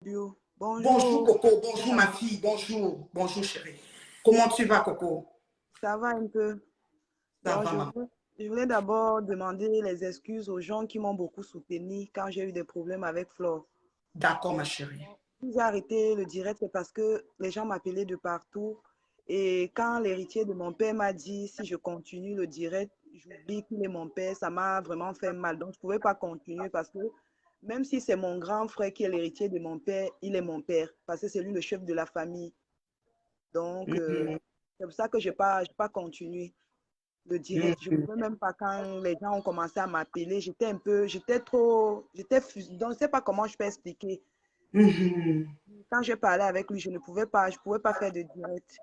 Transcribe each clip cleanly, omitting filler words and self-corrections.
Bio. Bonjour Bonjour. Coco, bonjour ma fille, bonjour, bonjour chérie. Comment tu vas Coco? Ça va un peu? Ça Bon, va maman. je voulais d'abord demander les excuses aux gens qui m'ont beaucoup soutenu quand j'ai eu des problèmes avec Flore. D'accord ma chérie. Si j'ai arrêté le direct, c'est parce que les gens m'appelaient de partout. Et quand l'héritier de mon père m'a dit si je continue le direct, j'oublie qu'il est mon père, ça m'a vraiment fait mal. Donc, je ne pouvais pas continuer parce que même si c'est mon grand frère qui est l'héritier de mon père, il est mon père parce que c'est lui le chef de la famille. Donc, Mhm, c'est pour ça que je n'ai pas continué le direct. Je ne mhm, pouvais même pas quand les gens ont commencé à m'appeler. J'étais un peu, j'étais trop, donc je ne sais pas comment je peux expliquer. mhm. Quand je parlais avec lui, je ne pouvais pas faire de direct.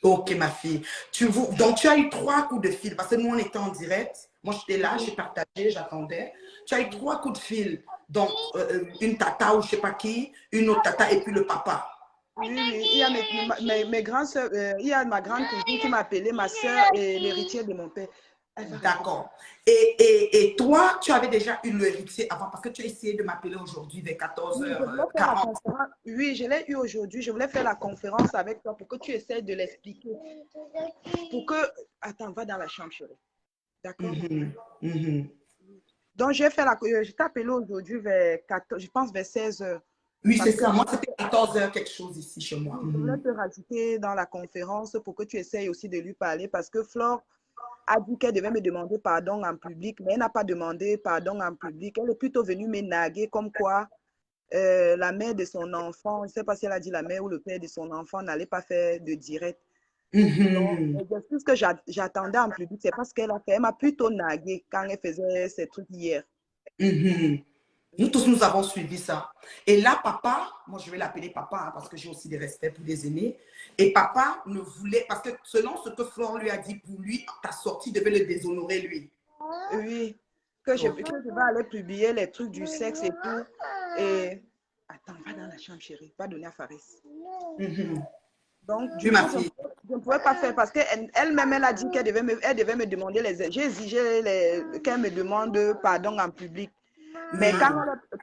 Ok ma fille. Donc tu as eu trois coups de fil parce que nous on était en direct. Moi j'étais là, j'ai Oui, partagé, j'attendais. Tu as eu trois coups de fil. Donc une tata ou je sais pas qui, une autre tata et puis le papa. oui, oui. Il y a mes grandes soeurs, il y a ma grande cousine qui m'a appelé, ma soeur et l'héritier de mon père. Elle va rester. D'accord. Et toi, tu avais déjà eu l'héritier avant parce que tu as essayé de m'appeler aujourd'hui vers Oui, je voulais faire la 14h40. conférence. Oui, je l'ai eu aujourd'hui. Je voulais faire la conférence avec toi pour que tu essaies de l'expliquer. Pour que. Attends, va dans la chambre, chérie. D'accord? Mhm, mhm. Donc, je t'ai appelé aujourd'hui vers 14, je pense vers 16 heures. Oui, c'est Parce que ça. Moi, c'était 14h quelque chose ici chez moi. oui, je voulais Mhm. te rajouter dans la conférence pour que tu essayes aussi de lui parler. Parce que Flore a dit qu'elle devait me demander pardon en public, mais elle n'a pas demandé pardon en public. Elle est plutôt venue me naguer comme quoi la mère de son enfant, je ne sais pas si elle a dit la mère ou le père de son enfant n'allait pas faire de direct. Donc, Mhm. l'exercice que j'attendais en public, c'est parce qu'elle a fait. Elle m'a plutôt nagué quand elle faisait ses trucs hier. Mhm. Nous Oui. tous, nous avons suivi ça. Et là, papa, moi je vais l'appeler papa hein, parce que j'ai aussi des respects pour les aînés. Et papa ne voulait, parce que selon ce que Flore lui a dit pour lui, ta sortie devait le déshonorer lui. Oui, que je, Ok. que je vais aller publier les trucs du sexe et tout. Et attends, va dans la chambre, chérie. Va donner à Faris. Mhm. Donc, Oui, du ma coup, fille. je ne pouvais pas faire parce qu'elle-même, elle a dit qu'elle devait me demander les. J'ai exigé qu'elle me demande pardon en public. Mais Oui.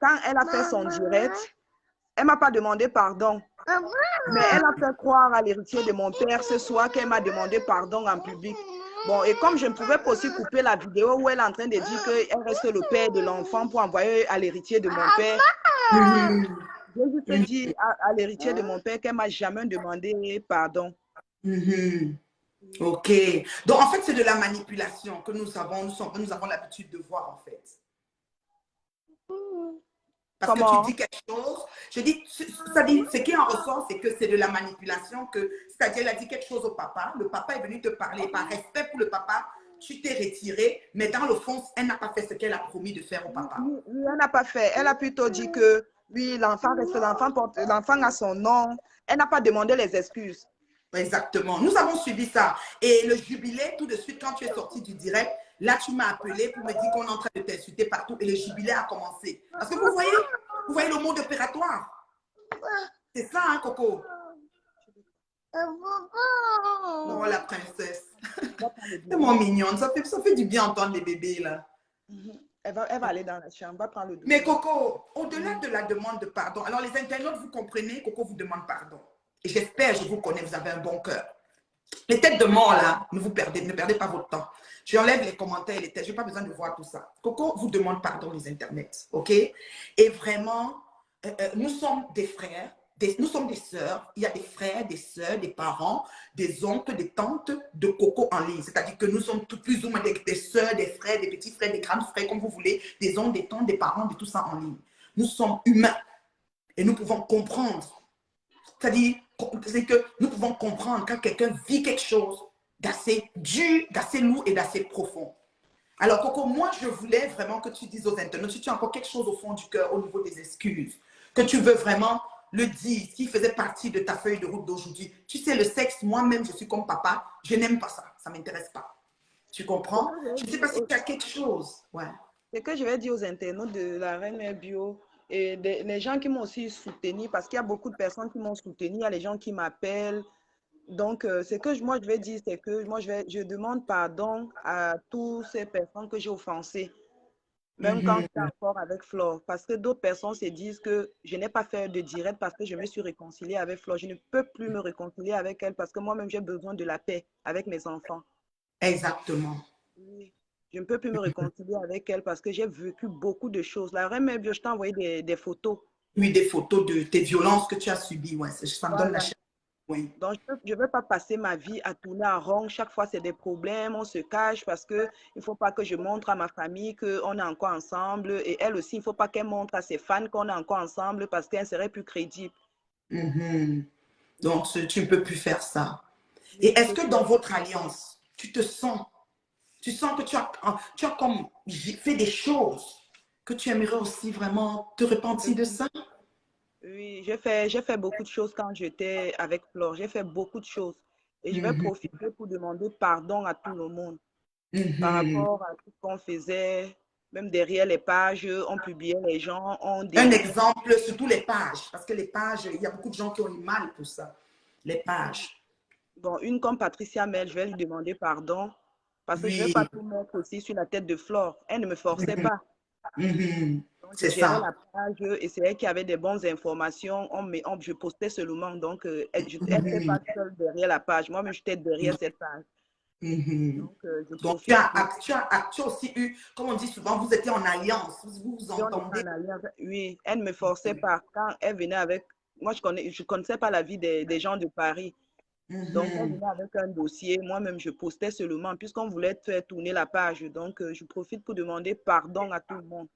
quand elle a fait son direct, elle ne m'a pas demandé pardon. Mais elle a fait croire à l'héritier de mon père ce soir qu'elle m'a demandé pardon en public. Bon, et comme je ne pouvais pas aussi couper la vidéo où elle est en train de dire qu'elle reste le père de l'enfant pour envoyer à l'héritier de mon père, Mhm. j'ai juste Mhm. dit à l'héritier de mon père qu'elle ne m'a jamais demandé pardon. Mhm. Ok. Donc, en fait, c'est de la manipulation que nous avons l'habitude de voir, en fait. Parce que tu Comment? dis quelque chose, je dis, ça dit, ce qui en ressort, c'est que c'est de la manipulation, c'est-à-dire, elle a dit quelque chose au papa, le papa est venu te parler, par respect pour le papa, tu t'es retiré, mais dans le fond, elle n'a pas fait ce qu'elle a promis de faire au papa. Oui, oui, elle n'a pas fait. Elle a plutôt dit que oui, l'enfant reste l'enfant, l'enfant a son nom. Elle n'a pas demandé les excuses. Exactement. Nous avons suivi ça. Et le jubilé, tout de suite, quand tu es sorti du direct, là, tu m'as appelé pour me dire qu'on est en train de t'insulter partout et le jubilé a commencé. Parce que vous voyez le mode opératoire. C'est ça, hein, Coco? Oh, la princesse. Va prendre le Tellement biberon. mignonne. Ça fait du bien entendre les bébés, là. Mhm. Elle va aller dans la chambre, va prendre le Mais biberon. Coco, au-delà de la demande de pardon, alors les internautes, vous comprenez, Coco vous demande pardon. Et j'espère, je vous connais, vous avez un bon cœur. Les têtes de mort, là, ne perdez pas votre temps. J'enlève les commentaires et les têtes, je n'ai pas besoin de voir tout ça. Coco vous demande pardon, les internets, ok? Et vraiment, nous sommes des frères, nous sommes des sœurs. Il y a des frères, des sœurs, des parents, des oncles, des tantes de Coco en ligne. C'est-à-dire que nous sommes tout plus ou moins des sœurs, des frères, des petits frères, des grands frères, comme vous voulez, des oncles, des tantes, des parents, de tout ça en ligne. Nous sommes humains et nous pouvons comprendre. C'est-à-dire que nous pouvons comprendre quand quelqu'un vit quelque chose d'assez dur, d'assez lourd et d'assez profond. Alors, Coco, moi, je voulais vraiment que tu dises aux internautes, si tu as encore quelque chose au fond du cœur au niveau des excuses, que tu veux vraiment le dire, qui faisait partie de ta feuille de route d'aujourd'hui. Tu sais, le sexe, moi-même, je suis comme papa, je n'aime pas ça, ça ne m'intéresse pas. Tu Ce comprends? que je vais Je ne sais dire pas si tu as quelque chose. Ouais. ce que je vais dire aux internautes de la Reine Mère Bio et les gens qui m'ont aussi soutenu, parce qu'il y a beaucoup de personnes qui m'ont soutenu, il y a les gens qui m'appellent. Donc, ce que moi je vais dire, c'est que moi je demande pardon à toutes ces personnes que j'ai offensées. même quand j'étais Mhm. encore avec Flore. Parce que d'autres personnes se disent que je n'ai pas fait de direct parce que je me suis réconciliée avec Flore. Je ne peux plus me réconcilier avec elle parce que moi-même, j'ai besoin de la paix avec mes enfants. Exactement. Oui. Je ne peux plus me réconcilier avec elle parce que j'ai vécu beaucoup de choses. La reine mère, je t'ai envoyé des photos. Oui, des photos de tes violences que tu as subies. Ouais, ça me donne la Voilà. chair. Oui. Donc, je ne veux pas passer ma vie à tourner en rond. Chaque fois, c'est des problèmes, on se cache parce qu'il ne faut pas que je montre à ma famille qu'on est encore ensemble. Et elle aussi, il ne faut pas qu'elle montre à ses fans qu'on est encore ensemble parce qu'elle serait plus crédible. Mhm. Donc, tu ne peux plus faire ça. Oui, Et je est-ce peux que plus. dans votre alliance, tu sens que tu as comme fait des choses que tu aimerais aussi vraiment te repentir de ça? Oui, j'ai fait beaucoup de choses quand j'étais avec Flore. J'ai fait beaucoup de choses. Et je vais Mhm. profiter pour demander pardon à tout le monde par Mhm. rapport à tout ce qu'on faisait. Même derrière les pages, on publiait les gens, on Un dérive. exemple, surtout les pages, parce que les pages, il y a beaucoup de gens qui ont eu mal pour ça. Les pages. Bon, une comme Patricia Mel, je vais lui demander pardon parce que je ne vais Oui. pas tout mettre aussi sur la tête de Flore. Elle ne me forçait Mhm. pas. Mhm. Donc, je C'est gérais ça. la page et c'est elle qui avait des bonnes informations. Je postais seulement. Donc, elle n'était Mhm. pas seule derrière la page. Moi-même, j'étais derrière cette page. Mhm. Donc, je Donc, profite pour tu as aussi eu, comme on dit souvent, vous étiez en alliance, vous vous on est entendez. en alliance. Oui, elle ne me forçait pas. Quand elle venait avec. Moi, je connaissais pas la vie des gens de Paris. Donc, elle Mhm. venait avec un dossier. Moi-même, je postais seulement, puisqu'on voulait faire tourner la page. Donc, je profite pour demander pardon à tout le monde.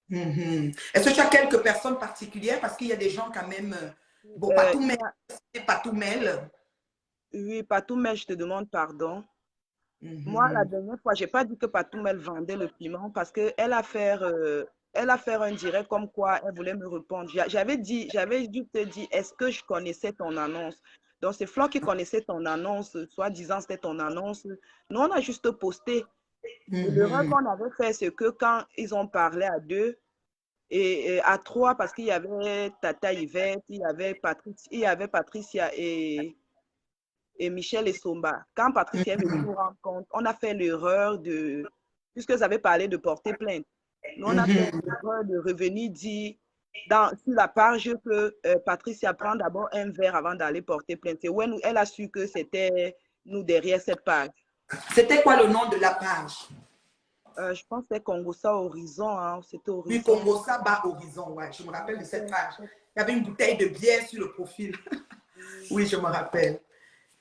Mhm. Est-ce que tu as quelques personnes particulières? Parce qu'il y a des gens quand même, bon, Il y a, pas tout mail. oui, Patoumel, je te demande pardon. Moi, la Mhm. dernière fois, je n'ai pas dit que Patoumel vendait le piment parce elle a fait un direct comme quoi elle voulait me répondre. J'avais dû te dire, est-ce que je connaissais ton annonce? Donc, c'est Flo qui connaissait ton annonce, soi-disant c'était ton annonce. Nous, on a juste posté. Et l'erreur Mhm. qu'on avait fait, c'est que quand ils ont parlé à deux et à trois, parce qu'il y avait Tata Yvette, il y avait Patricia et Michel et Somba. Quand Patricia est venue Mhm. nous rendre compte, on a fait l'erreur puisque vous avez parlé de porter plainte, nous on a fait Mhm. l'erreur de revenir dire sur la page que Patricia prend d'abord un verre avant d'aller porter plainte. C'est où elle a su que c'était nous derrière cette page. C'était quoi le nom de la page? Je pense que c'est Congossa Horizon, hein, c'était Oui, Horizon. Congo Saba Horizon, ouais, je me rappelle de cette C'était- page. Il y avait une bouteille de bière sur le profil. oui. Oui, je me rappelle.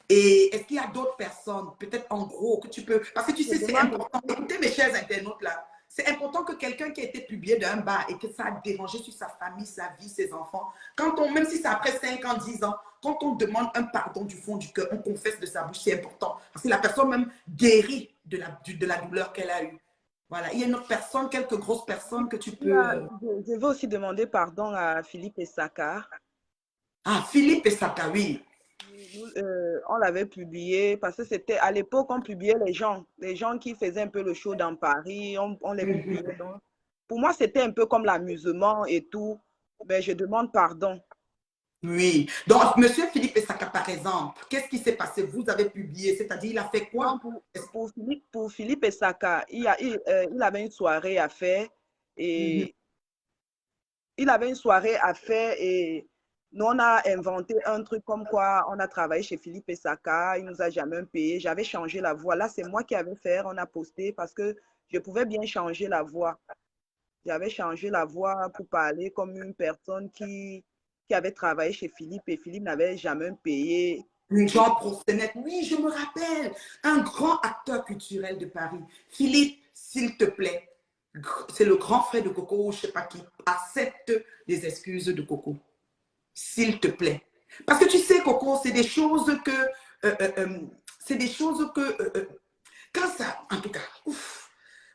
Et est-ce qu'il y a d'autres personnes, peut-être en gros, que tu peux... Parce que tu Je sais, c'est demande important. Écoutez, mes chers internautes, là, c'est important que quelqu'un qui a été publié d'un bar et que ça a dérangé sur sa famille, sa vie, ses enfants, même si c'est après 5 ans, 10 ans, quand on demande un pardon du fond du cœur, on confesse de sa bouche, c'est important. Parce que la personne même guérit de la douleur qu'elle a eue. Voilà. Il y a une autre personne, quelques grosses personnes que tu peux... je veux aussi demander pardon à Philippe Essaka. Ah, Philippe et Sakawi. On l'avait publié parce que c'était à l'époque, on publiait les gens qui faisaient un peu le show dans Paris, on les publiait. Donc, pour moi, c'était un peu comme l'amusement et tout, mais je demande pardon. Oui. Donc, Monsieur Philippe Essaka, par exemple, qu'est-ce qui s'est passé? Vous avez publié, c'est-à-dire, il a fait Non, quoi? pour Philippe Essaka, il avait une soirée à faire Mhm. et il avait une soirée à faire et nous, on a inventé un truc comme quoi on a travaillé chez Philippe Essaka, il nous a jamais payé. J'avais changé la voix. Là, c'est moi qui avais fait, on a posté parce que je pouvais bien changer la voix. J'avais changé la voix pour parler comme une personne qui avait travaillé chez Philippe et Philippe n'avait jamais payé. Une Et genre proxénète. Oui, je me rappelle. Un grand acteur culturel de Paris. Philippe, s'il te plaît, c'est le grand frère de Coco, ou je ne sais pas qui, accepte les excuses de Coco. S'il te plaît. Parce que tu sais, Coco, c'est des choses que... c'est des choses que... quand ça... En tout cas, ouf,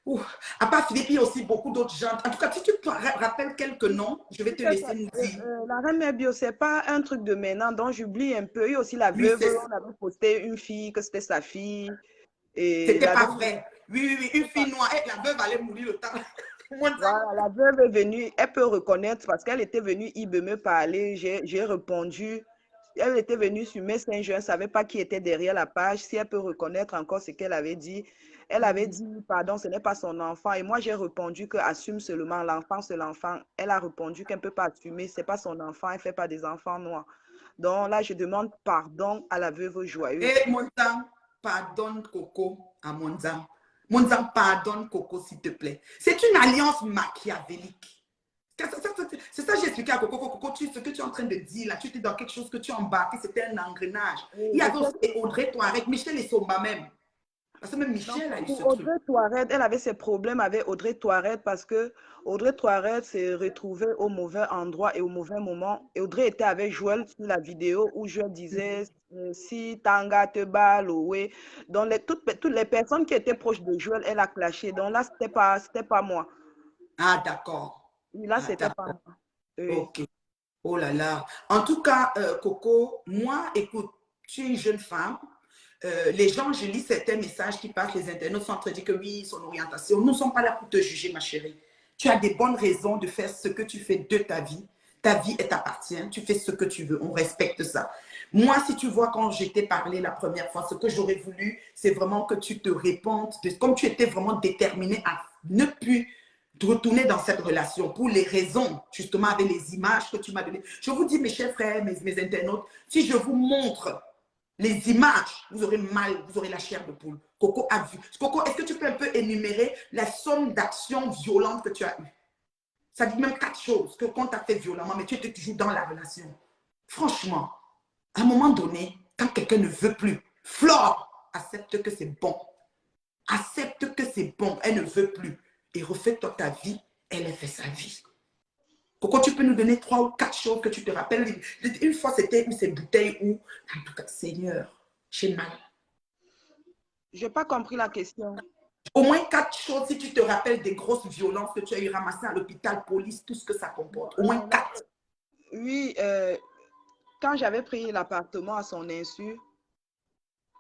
ouf. À part Philippe, il y a aussi beaucoup d'autres gens. En tout cas, si tu te rappelles quelques noms, je vais tu te sais, laisser nous dire. la reine bio, c'est pas un truc de maintenant, donc j'oublie un peu. Il y a aussi la Oui, veuve, on avait posté une fille, que c'était sa fille. Et c'était la pas veuve, vrai. Oui, oui, oui, une fille noire. La veuve allait mourir le temps. voilà, la veuve est venue, elle peut reconnaître parce qu'elle était venue, il veut me parler. J'ai répondu. Elle était venue sur Messenger, je ne savais pas qui était derrière la page, si elle peut reconnaître encore ce qu'elle avait dit. Elle avait dit, pardon, ce n'est pas son enfant. Et moi, j'ai répondu que assume seulement l'enfant, c'est l'enfant. Elle a répondu qu'elle ne peut pas assumer, ce n'est pas son enfant, elle ne fait pas des enfants noirs. Donc là, je demande pardon à la veuve joyeuse. Et Monzang, pardonne Coco à Monzang. Monzang, pardonne Coco, s'il te plaît. C'est une alliance machiavélique. C'est ça que j'ai expliqué à Coco. Coco, ce que tu es en train de dire là, tu étais dans quelque chose que tu as embarqué, c'était un engrenage. Il y avait aussi Audrey Touareg, Michel et Somba même. Parce que même Michel a eu ce truc. Audrey Touareg, elle avait ses problèmes avec Audrey Touareg parce que Audrey Touareg s'est retrouvée au mauvais endroit et au mauvais moment. Et Audrey était avec Joël sur la vidéo où Joël disait si Tanga te bat, Loé. Donc toutes les personnes qui étaient proches de Joël, elle a clashé. Donc là, c'était pas moi. Ah, d'accord. Là, c'était pas moi. Oui. Ok. Oh là là. En tout cas, Coco, moi, écoute, tu es une jeune femme. Les gens, je lis certains messages qui passent, les internautes sont en train de dire que oui, son orientation. Nous ne sommes pas là pour te juger, ma chérie. Tu as des bonnes raisons de faire ce que tu fais de ta vie. Ta vie, elle t'appartient. Tu fais ce que tu veux. On respecte ça. Moi, si tu vois, quand je t'ai parlé la première fois, ce que j'aurais voulu, c'est vraiment que tu te répandes. Comme tu étais vraiment déterminée à ne plus de retourner dans cette relation pour les raisons, justement, avec les images que tu m'as données. Je vous dis, mes chers frères, mes internautes, si je vous montre les images, vous aurez mal, vous aurez la chair de poule. Coco a vu. Coco, est-ce que tu peux un peu énumérer la somme d'actions violentes que tu as eues? Ça dit même 4 choses que quand tu as fait violemment, mais tu étais toujours dans la relation. Franchement, à un moment donné, quand quelqu'un ne veut plus, Flore, accepte que c'est bon. Accepte que c'est bon, elle ne veut plus. Et refais-toi ta vie, elle a fait sa vie. Coco, tu peux nous donner 3 ou 4 choses que tu te rappelles. Une fois, c'était ces bouteilles où, en tout cas, Seigneur, j'ai mal. Je n'ai pas compris la question. Au moins 4 choses, si tu te rappelles des grosses violences que tu as eu ramassées à l'hôpital, police, tout ce que ça comporte. Au moins 4. Oui, quand j'avais pris l'appartement à son insu,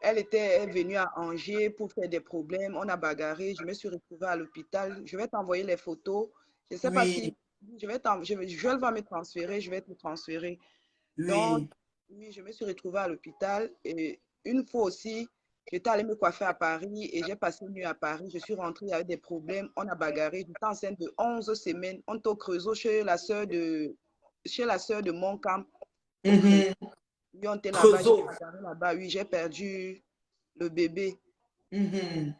elle était venue à Angers pour faire des problèmes. On a bagarré. Je me suis retrouvée à l'hôpital. Je vais t'envoyer les photos. Je ne sais pas si Joël va me transférer. Je vais te transférer. Donc, Oui. oui, je me suis retrouvée à l'hôpital. Et une fois aussi, j'étais allée me coiffer à Paris et j'ai passé une nuit à Paris. Je suis rentrée avec des problèmes. On a bagarré. J'étais enceinte de 11 semaines. On était au Creusot chez la sœur de Montcalm. Mm-hmm. Oui, on était là-bas. J'ai bagarré là-bas. Oui, j'ai perdu le bébé. Mm-hmm.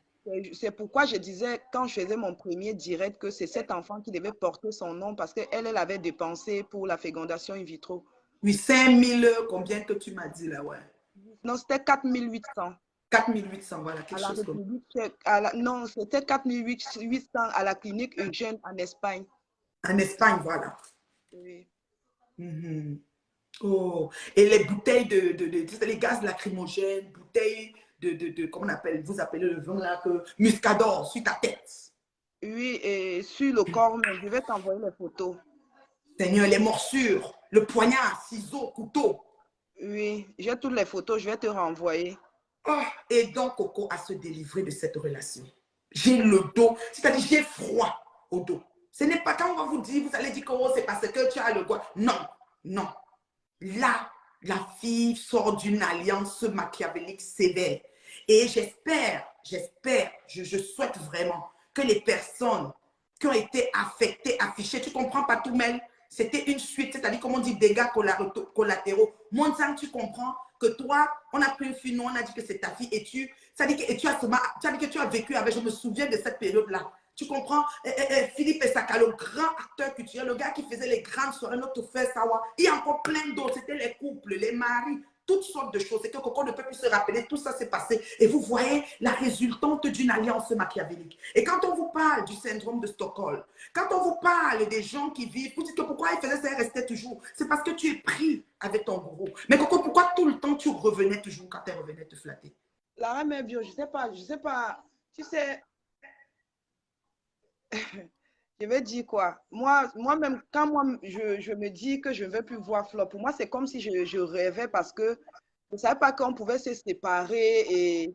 C'est pourquoi je disais, quand je faisais mon premier direct, que c'est cet enfant qui devait porter son nom parce qu'elle avait dépensé pour la fécondation in vitro. Oui, 5000, combien que tu m'as dit là, ouais. Non, c'était 4800. 4800, voilà, quelque À la chose comme République, non, c'était 4800 à la clinique Eugène en Espagne. En Espagne, voilà. Oui. Mm-hmm. Oh, et les bouteilles les gaz lacrymogènes, bouteilles comment on appelle, vous appelez le vin là, que muscador sur ta tête. Oui, et sur le corps, mais je vais t'envoyer les photos. Seigneur, les morsures, le poignard, ciseaux, couteau. Oui, j'ai toutes les photos, je vais te renvoyer. Oh, et donc, Coco à se délivrer de cette relation. J'ai le dos, c'est-à-dire j'ai froid au dos. Ce n'est pas quand on va vous dire, vous allez dire que oh, c'est parce que tu as le goût. Non, non. Là, la fille sort d'une alliance machiavélique sévère. Et j'espère, je souhaite vraiment que les personnes qui ont été affectées, affichées, tu comprends pas tout, Mel? C'était une suite, c'est-à-dire, comme on dit, dégâts collatéraux. Monzang, tu comprends que toi, on a pris une fille, nous, on a dit que c'est ta fille, et tu as dit que tu as vécu avec, je me souviens de cette période-là. Tu comprends? Philippe Essaka, le grand acteur culturel, le gars qui faisait les grandes soirées, notre frère Sawa. Il y a encore plein d'autres. C'était les couples, les maris, toutes sortes de choses. C'est que Coco ne peut plus se rappeler. Tout ça s'est passé. Et vous voyez la résultante d'une alliance machiavélique. Et quand on vous parle du syndrome de Stockholm, quand on vous parle des gens qui vivent, vous dites que pourquoi ils faisaient ça et restaient toujours. C'est parce que tu es pris avec ton gros. Mais Coco, pourquoi tout le temps tu revenais toujours quand elle revenait te flatter? La reine Bio, je sais pas. Tu sais, je vais dire quoi? Moi-même, quand je me dis que je ne veux plus voir Flore, pour moi, c'est comme si je rêvais parce que je ne savais pas qu'on pouvait se séparer et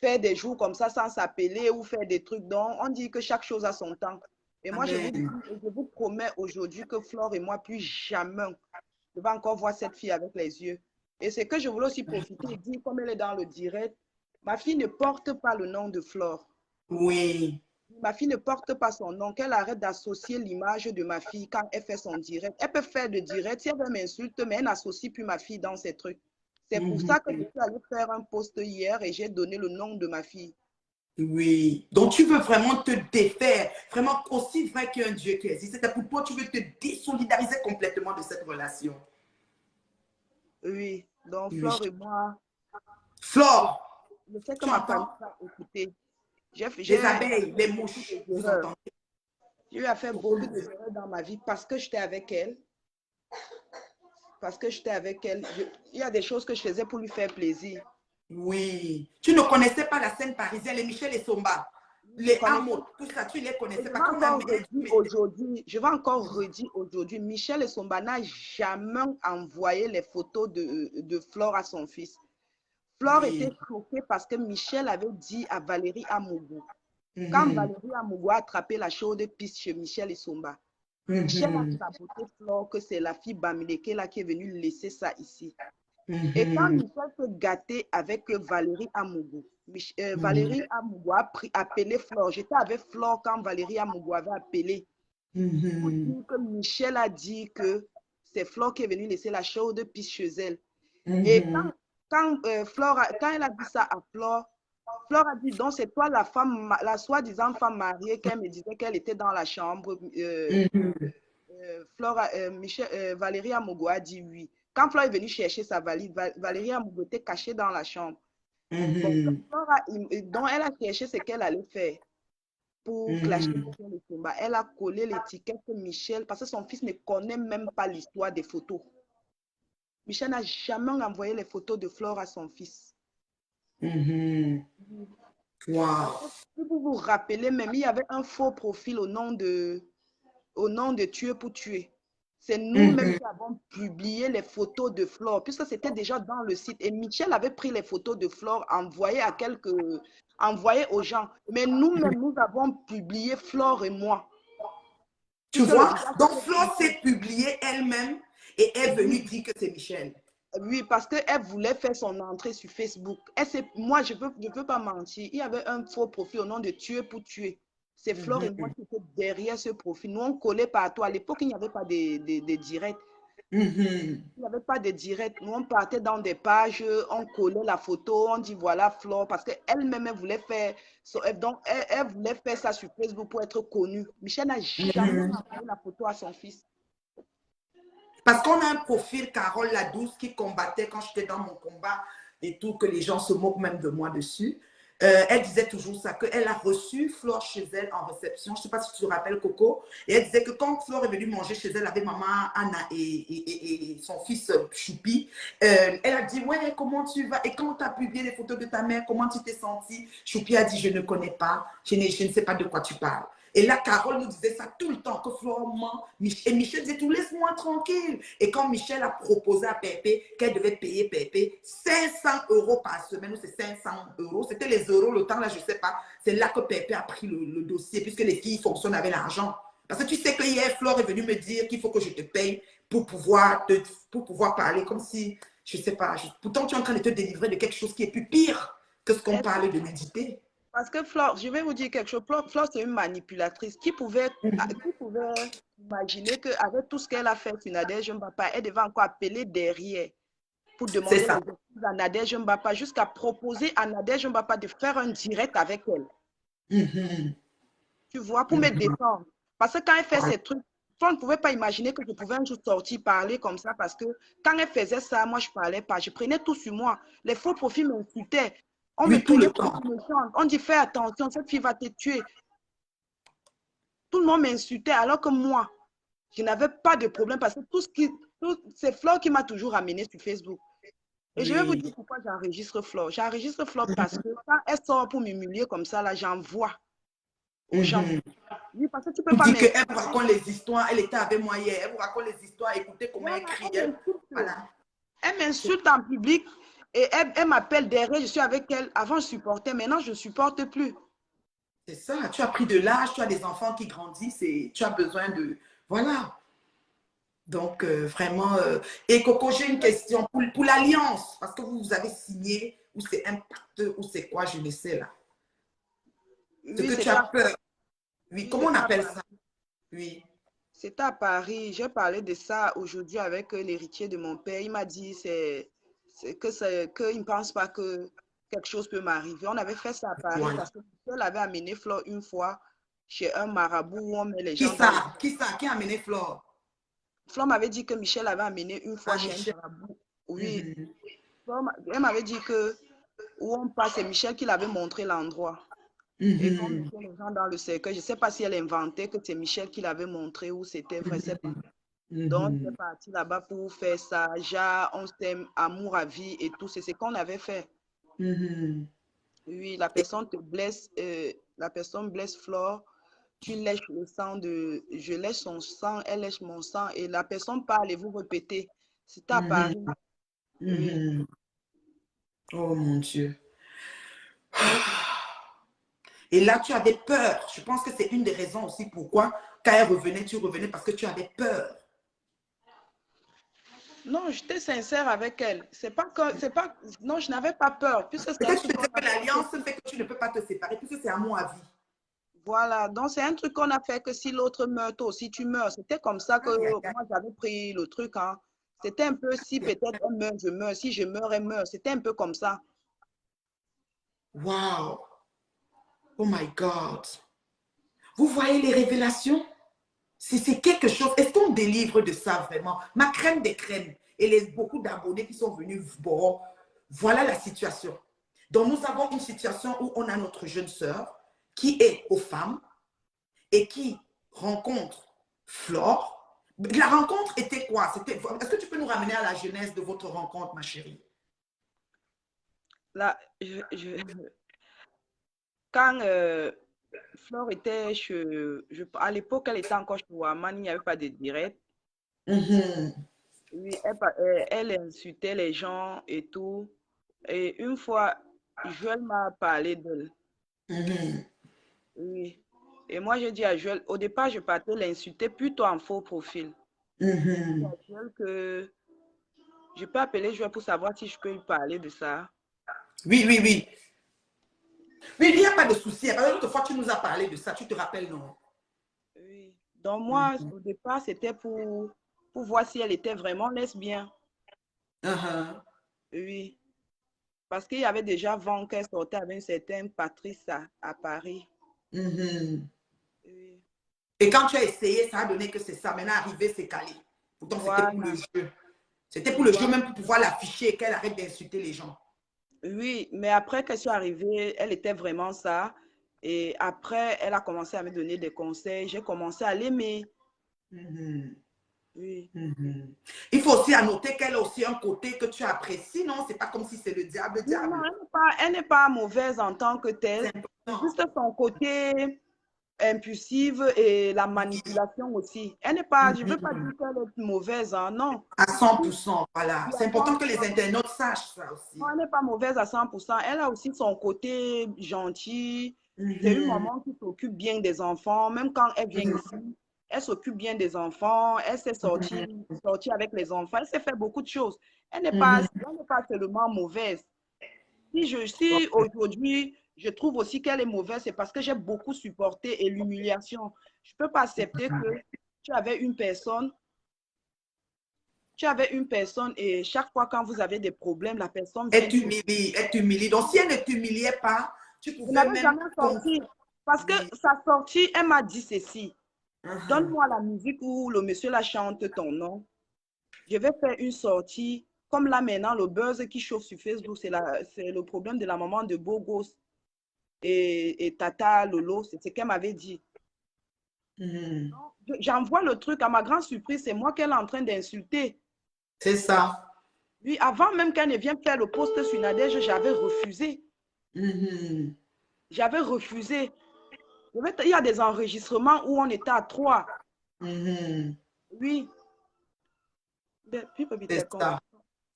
faire des jours comme ça sans s'appeler ou faire des trucs. Donc, on dit que chaque chose a son temps. Et moi, Amen. je vous promets aujourd'hui que Flore et moi, plus jamais, je vais encore voir cette fille avec les yeux. Et c'est que je voulais aussi profiter et dire, comme elle est dans le direct, ma fille ne porte pas le nom de Flore. Oui. Ma fille ne porte pas son nom, qu'elle arrête d'associer l'image de ma fille quand elle fait son direct. Elle peut faire de direct, si elle veut m'insulter, mais elle n'associe plus ma fille dans ses trucs. C'est pour ça que je suis allée faire un post hier et j'ai donné le nom de ma fille. Oui. Donc, tu veux vraiment te défaire. Vraiment, aussi vrai qu'il y a un Dieu qui existe. C'est pour toi, tu veux te désolidariser complètement de cette relation. Oui, donc Oui. Flore et moi, Flore, je sais que tu ma famille entends? va écouter. J'ai Les eu à abeilles, faire les beaucoup mouches, vous d'erreurs. entendez? J'ai eu à faire beaucoup d'erreurs dans ma vie parce que j'étais avec elle. Parce que j'étais avec elle. Il y a des choses que je faisais pour lui faire plaisir. Oui. Tu ne connaissais pas la scène parisienne, les Michel et Somba, Je les connaissais. Hameaux, tout ça, tu ne les Et connaissais je pas. vais Quand encore redire aujourd'hui, Michel et Somba n'a jamais envoyé les photos de Flore à son fils. Flore était Oui. choquée parce que Michel avait dit à Valérie Amougou, quand Mhm. Valérie Amougou a attrapé la chaude piste chez Michel et Somba, Michel a Mhm. saboté Flore que c'est la fille Bamileke là qui est venue laisser ça ici. Et quand Mhm. Michel se gâtait avec Valérie Amougou, Mhm. Valérie Amougou a appelé Flore. J'étais avec Flore quand Valérie Amougou avait appelé pour Mhm. dire que Michel a dit que c'est Flore qui est venue laisser la chaude piste chez elle. Et Mhm. quand elle a dit ça à Flore, Flore a dit, donc c'est toi la femme, la soi-disant femme mariée qu'elle me disait qu'elle était dans la chambre. Mhm. Valérie Amougou a dit oui. Quand Flore est venue chercher sa valise, Valérie Amougou était cachée dans la chambre. Bon, Mhm. donc elle a cherché ce qu'elle allait faire pour clasher Mhm. Michel et Somba. Elle a collé l'étiquette Michel parce que son fils ne connaît même pas l'histoire des photos. Michel n'a jamais envoyé les photos de Flore à son fils. Mhm. Parce Wow. que si vous vous rappelez même, il y avait un faux profil au nom de Tuer pour tuer. C'est nous-mêmes Mhm. qui avons publié les photos de Flore, puisque c'était déjà dans le site. Et Michel avait pris les photos de Flore, envoyé aux gens. Mais nous-mêmes, nous avons publié Flore et moi. Tu Puisque le vois? visage Donc, était Flore publié. s'est publiée elle-même et est venue Oui, dire que c'est Michel. oui, parce qu'elle voulait faire son entrée sur Facebook. Moi, je ne peux pas mentir. Il y avait un faux profil au nom de Tuer pour tuer. C'est Flore et moi Mhm. qui étaient derrière ce profil. Nous, on collait partout. À l'époque, il n'y avait pas de directs. Mhm. Il n'y avait pas de direct. Nous, on partait dans des pages, on collait la photo, on dit voilà Flore, parce qu'elle-même, elle voulait faire, donc elle voulait faire ça sur Facebook pour être connue. Michel n'a jamais Mhm. envoyé la photo à son fils. Parce qu'on a un profil, Carole Ladouce, qui combattait quand j'étais dans mon combat et tout, que les gens se moquent même de moi dessus. Elle disait toujours ça, qu'elle a reçu Flore chez elle en réception. Je ne sais pas si tu te rappelles, Coco. Et elle disait que quand Flore est venue manger chez elle avec maman Anna et son fils Choupi, elle a dit, ouais, comment tu vas? Et quand tu as publié les photos de ta mère, comment tu t'es sentie? Choupi a dit, je ne connais pas, je ne sais pas de quoi tu parles. Et là, Carole nous disait ça tout le temps, que Flore ment. Et Michel disait tout, laisse-moi tranquille. Et quand Michel a proposé à Pépé qu'elle devait payer Pépé 500 € par semaine, ou c'est 500 €, c'était les euros, le temps là, je ne sais pas. C'est là que Pépé a pris le dossier, puisque les filles fonctionnent avec l'argent. Parce que tu sais que hier, Flore est venue me dire qu'il faut que je te paye pour pouvoir parler, comme si, je ne sais pas, pourtant tu es en train de te délivrer de quelque chose qui est plus pire que ce qu'on parle de nudité. Parce que Flore, je vais vous dire quelque chose. Flore, c'est une manipulatrice qui pouvait imaginer qu'avec tout ce qu'elle a fait sur Nadège Mbapa, elle devait encore appeler derrière pour C'est demander les ça. excuses à Nadège Mbapa, jusqu'à proposer à Nadège Mbapa de faire un direct avec elle. Mhm. Tu vois, pour me Mhm. défendre. Parce que quand elle fait ces trucs, toi ne pouvais pas imaginer que je pouvais un jour sortir parler comme ça parce que quand elle faisait ça, moi je ne parlais pas. Je prenais tout sur moi. Les faux profils m'insultaient. On me Oui, tout prenait le pour temps. une méchante. On dit fais attention, cette fille va te tuer. Tout le monde m'insultait alors que moi, je n'avais pas de problème parce que c'est Flore qui m'a toujours amené sur Facebook. Et je vais vous Oui. dire pourquoi j'enregistre Flore. J'enregistre Flore parce que quand elle sort pour m'humilier comme ça, là, j'envoie aux gens. Mhm. Oui, parce que tu ne peux Pour pas dire m'insulter. qu'elle vous raconte les histoires, elle était avec moi hier, elle vous raconte les histoires, écoutez comment elle Voilà, crie. Elle... Voilà. elle m'insulte en public et elle m'appelle derrière, je suis avec elle. Avant, je supportais, maintenant, je ne supporte plus. C'est ça, tu as pris de l'âge, tu as des enfants qui grandissent et tu as besoin de... Voilà. Donc, vraiment. Et Coco, j'ai une question pour l'alliance, parce que vous avez signé, ou c'est un pacte, ou c'est quoi, je ne sais là. Ce Oui, que tu c'était as à, peur. Oui, oui, comment on c'était à appelle Paris. ça? Oui. C'était à Paris. J'ai parlé de ça aujourd'hui avec l'héritier de mon père. Il m'a dit qu'il ne pense pas que quelque chose peut m'arriver. On avait fait ça à Paris Voilà. parce que elle avait amené Flore une fois chez un marabout où on met les Qui gens dans le... ça? Qui ça? Qui a amené Flore? Flore m'avait dit que Michel avait amené une fois Ah, chez un Michel. marabout. Oui. Mhm. Elle m'avait dit que où on passe, c'est Michel qui l'avait montré l'endroit. Et quand Mhm. mettait les gens dans le cercueil, je ne sais pas si elle inventait que c'est Michel qui l'avait montré ou c'était vrai, je ne sais pas. Mhm. Donc, on est Mhm. parti là-bas pour faire ça. Ja, on s'aime, amour à vie et tout. C'est ce qu'on avait fait. Mhm. Oui, la personne te blesse, la personne blesse Flore. Tu lèches le sang de... Je lèche son sang, elle lèche mon sang. Et la personne parle et vous répétez. C'est à Mhm. Paris. Oui. Mhm. Oh mon Dieu. Et là, tu avais peur. Je pense que c'est une des raisons aussi pourquoi, quand elle revenait, tu revenais parce que tu avais peur. Non, j'étais sincère avec elle. Non, je n'avais pas peur, puisque c'est un Peut-être que truc tu te qu'on disais a que fait. l'alliance fait que tu ne peux pas te séparer puisque c'est amour à vie. Voilà, donc c'est un truc qu'on a fait que si l'autre meurt, toi aussi tu meurs. C'était comme ça que Aïe, aïe, aïe. moi j'avais pris le truc, hein. C'était un peu si peut-être elle meurt, je meurs. Si je meurs, elle meurt. C'était un peu comme ça. Wow. Oh my God. Vous voyez les révélations? C'est quelque chose. Est-ce qu'on délivre de ça vraiment? Ma crème des crèmes et beaucoup d'abonnés qui sont venus, bon, voilà la situation. Donc, nous avons une situation où on a notre jeune sœur qui est aux femmes et qui rencontre Flore. La rencontre était quoi? Est-ce que tu peux nous ramener à la genèse de votre rencontre, ma chérie? Là, quand Flore était à l'époque, elle était encore chez Waman, il n'y avait pas de direct. Mhm, Oui, elle insultait les gens et tout. Et une fois, Joël m'a parlé d'elle. mhm, Oui. Et moi, j'ai dit à Joël, au départ, je partais l'insulter plutôt en faux profil. J'ai dit à mhm. Joël que je peux appeler Joël pour savoir si je peux lui parler de ça. Oui, oui, oui. Oui, il n'y a pas de souci. L'autre fois, tu nous as parlé de ça. Tu te rappelles, non? Oui. Donc moi, Mhm. au départ, c'était pour voir si elle était vraiment lesbienne. Uh-huh. Oui. Parce qu'il y avait déjà vent qu'elle sortait avec une certaine Patrice à Paris. Mhm. Oui. Et quand tu as essayé, ça a donné que c'est ça. Maintenant, arrivé, c'est calé. Pourtant, c'était pour le Voilà. jeu. C'était pour le jeu, Voilà. même pour pouvoir l'afficher et qu'elle arrête d'insulter les gens. Oui, mais après qu'elle soit arrivée, elle était vraiment ça. Et après, elle a commencé à me donner des conseils. J'ai commencé à l'aimer. Mhm. Oui. Mhm. Il faut aussi noter qu'elle a aussi un côté que tu apprécies, non? C'est pas comme si c'est le diable, Non, non, diable. elle n'est pas mauvaise en tant que telle. C'est C'est important. juste son côté impulsive et la manipulation aussi. Elle n'est pas, je ne veux pas dire Mhm. qu'elle est mauvaise, hein, non. À 100%, voilà. Il y a C'est important que les 100%. internautes sachent ça Non, aussi. elle n'est pas mauvaise à 100%. Elle a aussi son côté gentil. C'est une Mhm. maman qui s'occupe bien des enfants. Même quand elle vient Mhm. ici, elle s'occupe bien des enfants. Elle s'est sortie, sortie avec les enfants. Elle s'est fait beaucoup de choses. Mhm. Elle n'est pas seulement mauvaise. Si aujourd'hui, je trouve aussi qu'elle est mauvaise, c'est parce que j'ai beaucoup supporté et l'humiliation. Je ne peux pas accepter que tu avais une personne, tu avais une personne et chaque fois quand vous avez des problèmes, la personne vient t'humilier. Elle t'humilie. Donc, si elle ne t'humiliait pas, tu Je pouvais n'avais même... jamais sorti parce que Oui. sa sortie, elle m'a dit ceci. Mhm. Donne-moi la musique où le monsieur la chante ton nom. Je vais faire une sortie. Comme là maintenant, le buzz qui chauffe sur Facebook, c'est le problème de la maman de Bogos et Tata Lolo. C'est ce qu'elle m'avait dit. Mhm. J'envoie le truc. À ma grande surprise, c'est moi qu'elle est en train d'insulter. C'est ça. Oui, avant même qu'elle ne vienne faire le post sur Nadège, j'avais refusé. Mhm. J'avais refusé. Il y a des enregistrements où on était à trois. Mhm. Oui. C'est ça.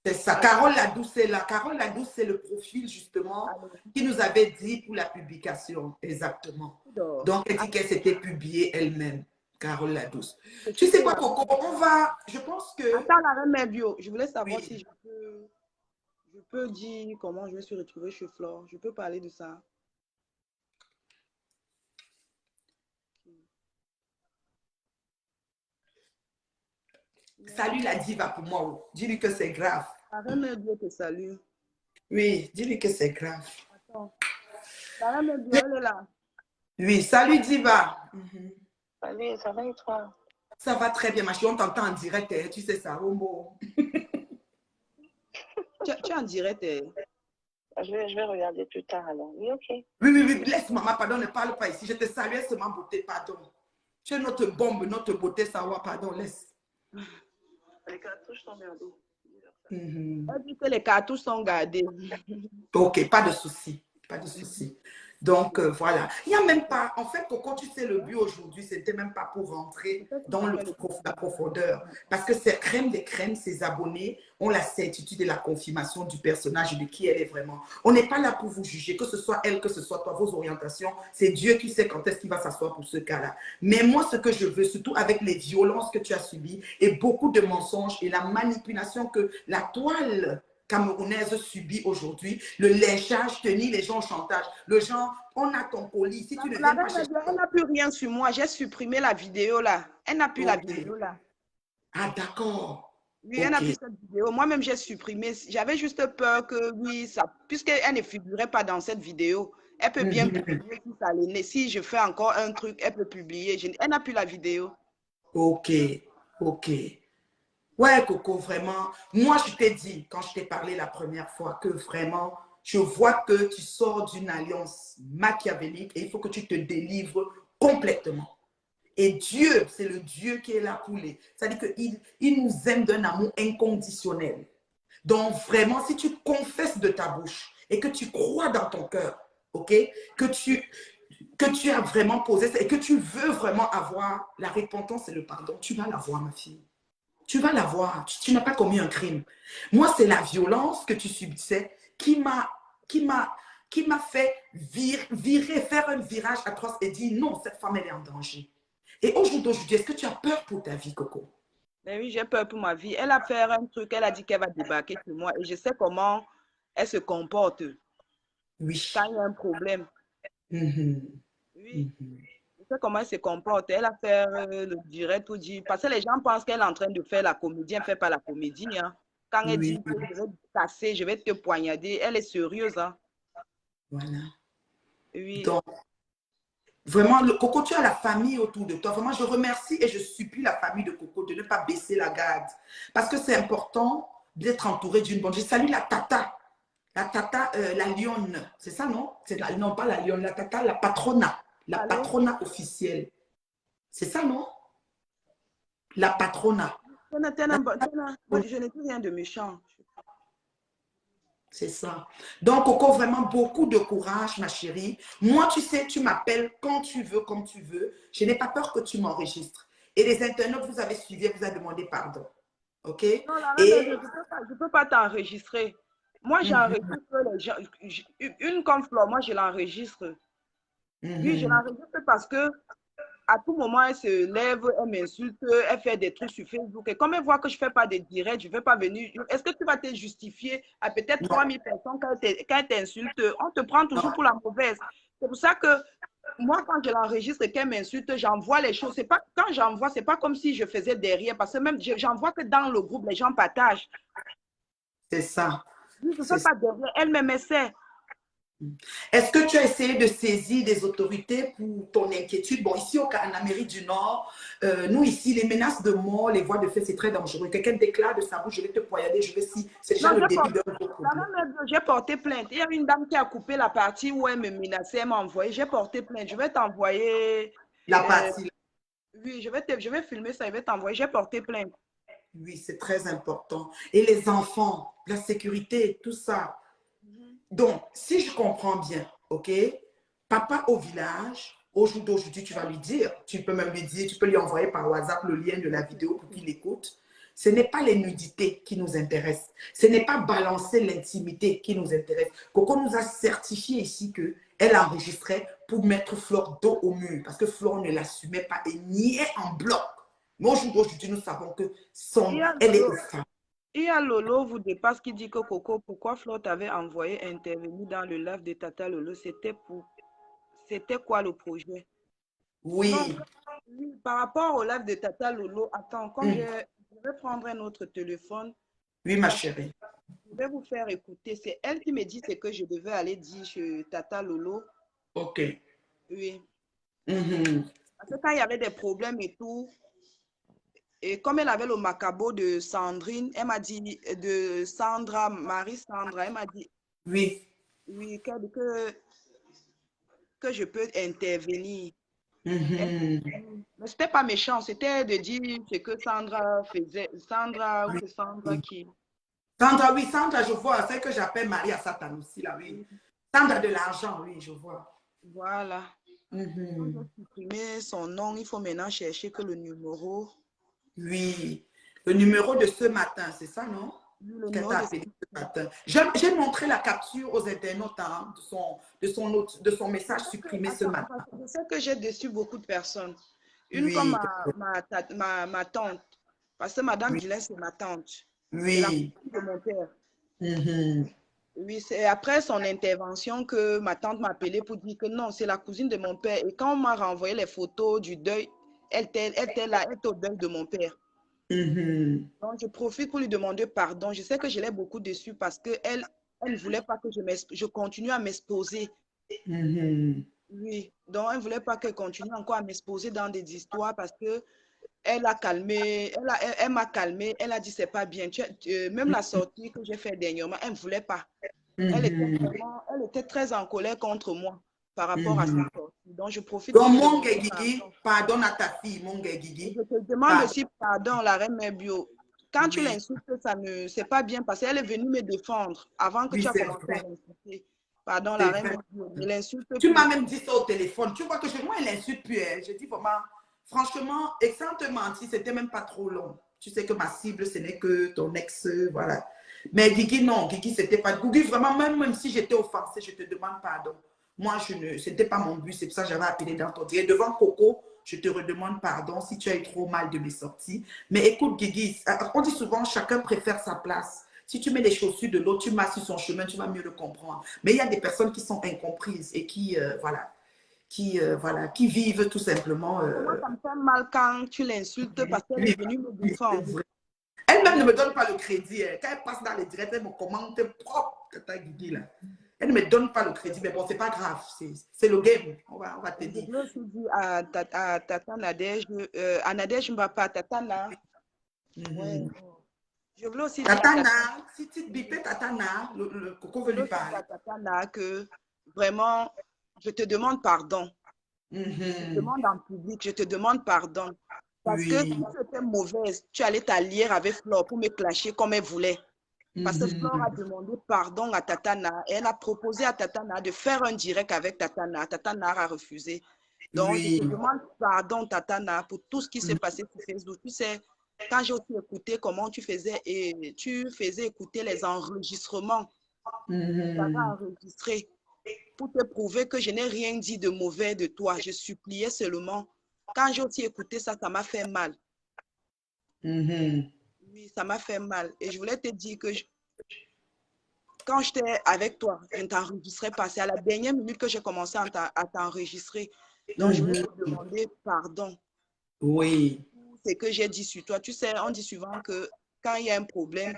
C'est ça. Carole Ladouce est là. Carole Ladouce, c'est le profil justement qui nous avait dit pour la publication. Exactement. Donc, elle dit qu'elle s'était publiée elle-même. Carole la douce. Je Tu suis sais sur quoi, la... Coco? On va, je pense que... Attends, la reine bio. Je voulais savoir si Oui. je peux dire comment je me suis retrouvée chez Flore. Je peux parler de ça. Salut la diva pour moi. Oh. Dis-lui que c'est grave. La reine bio te salue. Oui, dis-lui que c'est grave. Attends. La reine bio, elle est là. Oui, salut diva. Salut, ça va et toi? Ça va très bien, ma chérie. On t'entend en direct, hein. Tu sais ça, Rombo. Tu es en direct. Je vais regarder plus tard alors. Oui, ok. Oui, oui, oui. Laisse maman, pardon, ne parle pas ici. Je te salue seulement beauté, pardon. Tu es notre bombe, notre beauté, ça va, pardon, laisse. Les cartouches sont gardées. Elle dit que les cartouches sont gardées. Ok, pas de souci. Pas de souci. Donc, voilà. Il n'y a même pas, en fait, Coco, tu sais, le but aujourd'hui, c'était même pas pour rentrer dans la profondeur. Parce que c'est crème des crèmes, ses abonnés ont la certitude et la confirmation du personnage et de qui elle est vraiment. On n'est pas là pour vous juger, que ce soit elle, que ce soit toi, vos orientations. C'est Dieu qui sait quand est-ce qu'il va s'asseoir pour ce cas-là. Mais moi, ce que je veux, surtout avec les violences que tu as subies et beaucoup de mensonges et la manipulation que la toile camerounaise subit aujourd'hui, le lynchage tenu les gens au chantage, le genre, on a ton colis, si tu ne viens pas chercher... Elle n'a plus rien sur moi, j'ai supprimé la vidéo là. Elle n'a plus la vidéo là. Ah d'accord. Oui, elle n'a plus cette vidéo. Moi-même, j'ai supprimé. J'avais juste peur que, oui, ça, puisqu'elle ne figurait pas dans cette vidéo, elle peut bien publier si ça l'est. Si je fais encore un truc, elle peut publier. Elle n'a plus la vidéo. Ok, ok. Ouais, Coco, vraiment. Moi, je t'ai dit, quand je t'ai parlé la première fois, que vraiment, je vois que tu sors d'une alliance machiavélique et il faut que tu te délivres complètement. Et Dieu, c'est le Dieu qui est là pour les. C'est-à-dire qu'il nous aime d'un amour inconditionnel. Donc, vraiment, si tu confesses de ta bouche et que tu crois dans ton cœur, ok, que tu as vraiment posé ça et que tu veux vraiment avoir la repentance et le pardon, tu vas l'avoir, ma fille. Tu vas l'avoir. Tu n'as pas commis un crime. Moi, c'est la violence que tu subissais qui m'a fait virer, faire un virage atroce et dire non, cette femme, elle est en danger. Et aujourd'hui, est-ce que tu as peur pour ta vie, Coco? Mais oui, j'ai peur pour ma vie. Elle a fait un truc, elle a dit qu'elle va débarquer sur moi et je sais comment elle se comporte. Oui. Quand il y a un problème. Oui. Je sais comment elle se comporte. Elle a fait le direct pour dire. Parce que les gens pensent qu'elle est en train de faire la comédie. Elle ne fait pas la comédie. Hein. Quand elle dit que je vais te casser, je vais te poignarder, elle est sérieuse. Hein. Voilà. Oui. Donc, vraiment, Coco, tu as la famille autour de toi. Vraiment, je remercie et je supplie la famille de Coco de ne pas baisser la garde. Parce que c'est important d'être entouré d'une bonne. Je salue la tata. La tata, la lionne. C'est ça, non? Non, pas la lionne. La tata, la patrona. La patrona officielle. C'est ça, non? La patrona. Je n'ai plus rien de méchant. C'est ça. Donc, Coco, vraiment beaucoup de courage, ma chérie. Moi, tu sais, tu m'appelles quand tu veux, comme tu veux. Je n'ai pas peur que tu m'enregistres. Et les internautes, vous avez suivi, vous avez demandé pardon. OK? Non, je ne peux pas t'enregistrer. Moi, j'enregistre les gens. Une comme Flore, moi, je l'enregistre. Oui, je l'enregistre parce que à tout moment, elle se lève, elle m'insulte, elle fait des trucs sur Facebook. Et comme elle voit que je ne fais pas de direct, je ne vais pas venir. Est-ce que tu vas te justifier à peut-être 3000 personnes quand elle t'insulte? On te prend toujours pour la mauvaise. C'est pour ça que moi, quand je l'enregistre et qu'elle m'insulte, j'envoie les choses. Pas, quand j'envoie, ce n'est pas comme si je faisais derrière. Parce que même, j'envoie que dans le groupe, les gens partagent. C'est ça. Je ne fais pas derrière. Elle me essaie. Est-ce que tu as essayé de saisir des autorités pour ton inquiétude? Bon, ici en Amérique du Nord, nous ici, les menaces de mort, les voies de fait, c'est très dangereux. Quelqu'un déclare de sa bouche, je vais te poignarder, je vais si. C'est déjà le début d'un gros problème. J'ai porté plainte. Il y a une dame qui a coupé la partie où elle me menaçait, elle m'a envoyé. J'ai porté plainte. Je vais t'envoyer. La partie. Oui, je vais filmer ça, je vais t'envoyer. J'ai porté plainte. Oui, c'est très important. Et les enfants, la sécurité, tout ça. Donc, si je comprends bien, OK, papa au village, au jour d'aujourd'hui, tu vas lui dire, tu peux même lui dire, tu peux lui envoyer par WhatsApp le lien de la vidéo pour qu'il écoute. Ce n'est pas les nudités qui nous intéressent. Ce n'est pas balancer l'intimité qui nous intéresse. Coco nous a certifié ici qu'elle enregistrait pour mettre Flore dos au mur parce que Flore ne l'assumait pas et niait en bloc. Mais aujourd'hui, nous savons que elle est au fond. Il y a Lolo vous dépasse qui dit que Coco, pourquoi Flore t'avait envoyé intervenir dans le live de Tata Lolo? C'était quoi le projet? Oui. Non, par rapport au live de Tata Lolo, attends, comme je vais prendre un autre téléphone. Oui, ma chérie. Je vais vous faire écouter. C'est elle qui me dit ce que je devais aller dire chez Tata Lolo. Ok. Oui. Parce que quand il y avait des problèmes et tout, et comme elle avait le macabo de Sandrine, elle m'a dit, de Sandra, Marie-Sandra, elle m'a dit, oui, oui, que je peux intervenir. Mais ce n'était pas méchant, c'était de dire ce que Sandra faisait. Sandra, ou c'est Sandra qui... Sandra, oui, Sandra, je vois, c'est que j'appelle Marie à Satan aussi, là, oui. Sandra de l'argent, oui, je vois. Voilà. Quand j'ai supprimé son nom, il faut maintenant chercher que le numéro. Oui, le numéro de ce matin, c'est ça, non? Le Qu'elle numéro t'a de... appelé ce matin. J'ai montré la capture aux internautes hein, de son message supprimé ce matin. Je sais que j'ai déçu beaucoup de personnes. Une Oui. comme ma tante. Parce que Madame Dulin, c'est ma tante. C'est la Oui. cousine de mon père. Oui, c'est après son intervention que ma tante m'a appelé pour dire que non, c'est la cousine de mon père. Et quand on m'a renvoyé les photos du deuil, elle était là, elle était au deuil de mon père. Donc, je profite pour lui demander pardon. Je sais que je l'ai beaucoup déçue parce qu'elle ne voulait pas que je continue à m'exposer. Oui, donc elle ne voulait pas que je continue encore à m'exposer dans des histoires parce que elle a calmé, elle m'a calmé, elle a dit c'est pas bien. Même la sortie que j'ai faite dernièrement, elle ne voulait pas. Elle était très en colère contre moi par rapport à cette sortie. Donc, je profite pour Donc, lui mon demander Guigui, pardon. pardonne à ta fille, mon Guigui. Je te demande aussi pardon, la reine Mère-Bio. Quand tu l'insultes, c'est pas bien parce qu'elle est venue me défendre avant que tu aies commencé à l'insulter. Pardon, la reine Mère-Bio. Ne l'insulte plus. Tu m'as même dit ça au téléphone. Tu vois que moi, elle n'insulte plus. Je dis vraiment, franchement, et sans te mentir, c'était même pas trop long. Tu sais que ma cible, ce n'est que ton ex, voilà. Mais Guigui, non, Guigui, c'était pas... Guigui, vraiment, même si j'étais offensée, je te demande pardon. Moi, ce n'était pas mon but, c'est pour ça que j'avais appelé dans ton direct. Devant Coco, je te redemande pardon si tu as eu trop mal de mes sorties. Mais écoute, Guigui, on dit souvent, chacun préfère sa place. Si tu mets les chaussures de l'autre, tu marches sur son chemin, tu vas mieux le comprendre. Mais il y a des personnes qui sont incomprises et qui, qui vivent tout simplement. Moi, ça me fait mal quand tu l'insultes parce qu'elle est venue me défendre. Elle-même ne me donne pas le crédit. Quand elle passe dans les directs, elle me commente propre que ta Guigui là. Elle ne me donne pas le crédit, mais bon, c'est pas grave. C'est le game. On va te dire. Je voulais aussi dire à Tata Nadège, à Nadège Mbapa, Tatana. Ouais. Je voulais aussi dire à Tatana, si tu bipes Tatana, le Coco veut lui parler. Tatana que vraiment, je te demande pardon. Je te demande en public, je te demande pardon. Parce que si tu étais mauvaise, tu allais t'allier avec Flore pour me clasher comme elle voulait. Parce que Flore a demandé pardon à Tatana et elle a proposé à Tatana de faire un direct avec Tatana. Tatana a refusé. Donc, je te demande pardon, Tatana, pour tout ce qui s'est passé sur Facebook. Tu sais, quand j'ai aussi écouté comment tu faisais écouter les enregistrements, tu avais enregistré pour te prouver que je n'ai rien dit de mauvais de toi. Je suppliais seulement. Quand j'ai aussi écouté ça, ça m'a fait mal. Oui, ça m'a fait mal. Et je voulais te dire que quand j'étais avec toi, je ne t'enregistrais pas. C'est à la dernière minute que j'ai commencé à t'enregistrer. Donc, je voulais te demander pardon. Oui. C'est que j'ai dit sur toi. Tu sais, on dit souvent que quand il y a un problème,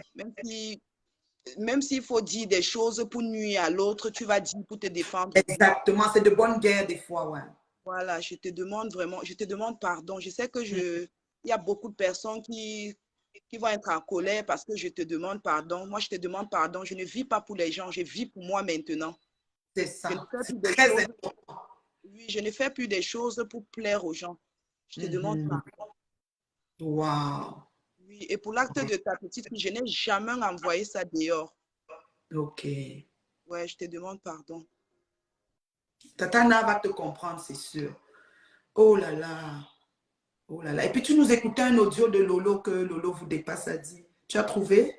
même s'il faut dire des choses pour nuire à l'autre, tu vas dire pour te défendre. Exactement, c'est de bonne guerre des fois, ouais. Voilà, je te demande vraiment, je te demande pardon. Je sais que il y a beaucoup de personnes qui vont être en colère parce que je te demande pardon. Moi, je te demande pardon. Je ne vis pas pour les gens, je vis pour moi maintenant. C'est ça. C'est très important. Oui, je ne fais plus des choses pour plaire aux gens. Je te demande pardon. Wow. Oui, et pour l'acte de ta petite fille, je n'ai jamais envoyé ça dehors. Ok. Ouais, je te demande pardon. Tatana va te comprendre, c'est sûr. Oh là là. Oh là là. Et puis tu nous écoutais un audio de Lolo que Lolo vous dépasse, a dit. Tu as trouvé?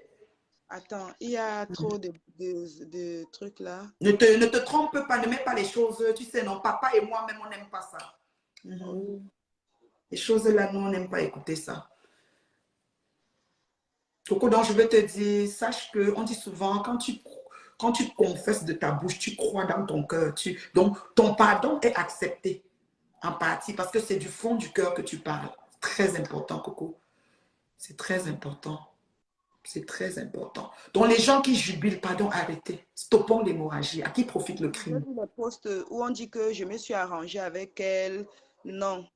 Attends, il y a trop de trucs là. Ne te trompe pas, ne mets pas les choses, tu sais, non, papa et moi-même, on n'aime pas ça. Oui. Les choses là, nous, on n'aime pas écouter ça. Coco, donc je vais te dire, sache que on dit souvent, quand tu confesses de ta bouche, tu crois dans ton cœur. Donc, ton pardon est accepté en partie parce que c'est du fond du cœur que tu parles. Très important, Coco. C'est très important. C'est très important. Donc, les gens qui jubilent, pardon, arrêtez. Stoppons l'hémorragie. À qui profite le J'ai crime? vu les posts où on dit que je me suis arrangée avec elle. Non.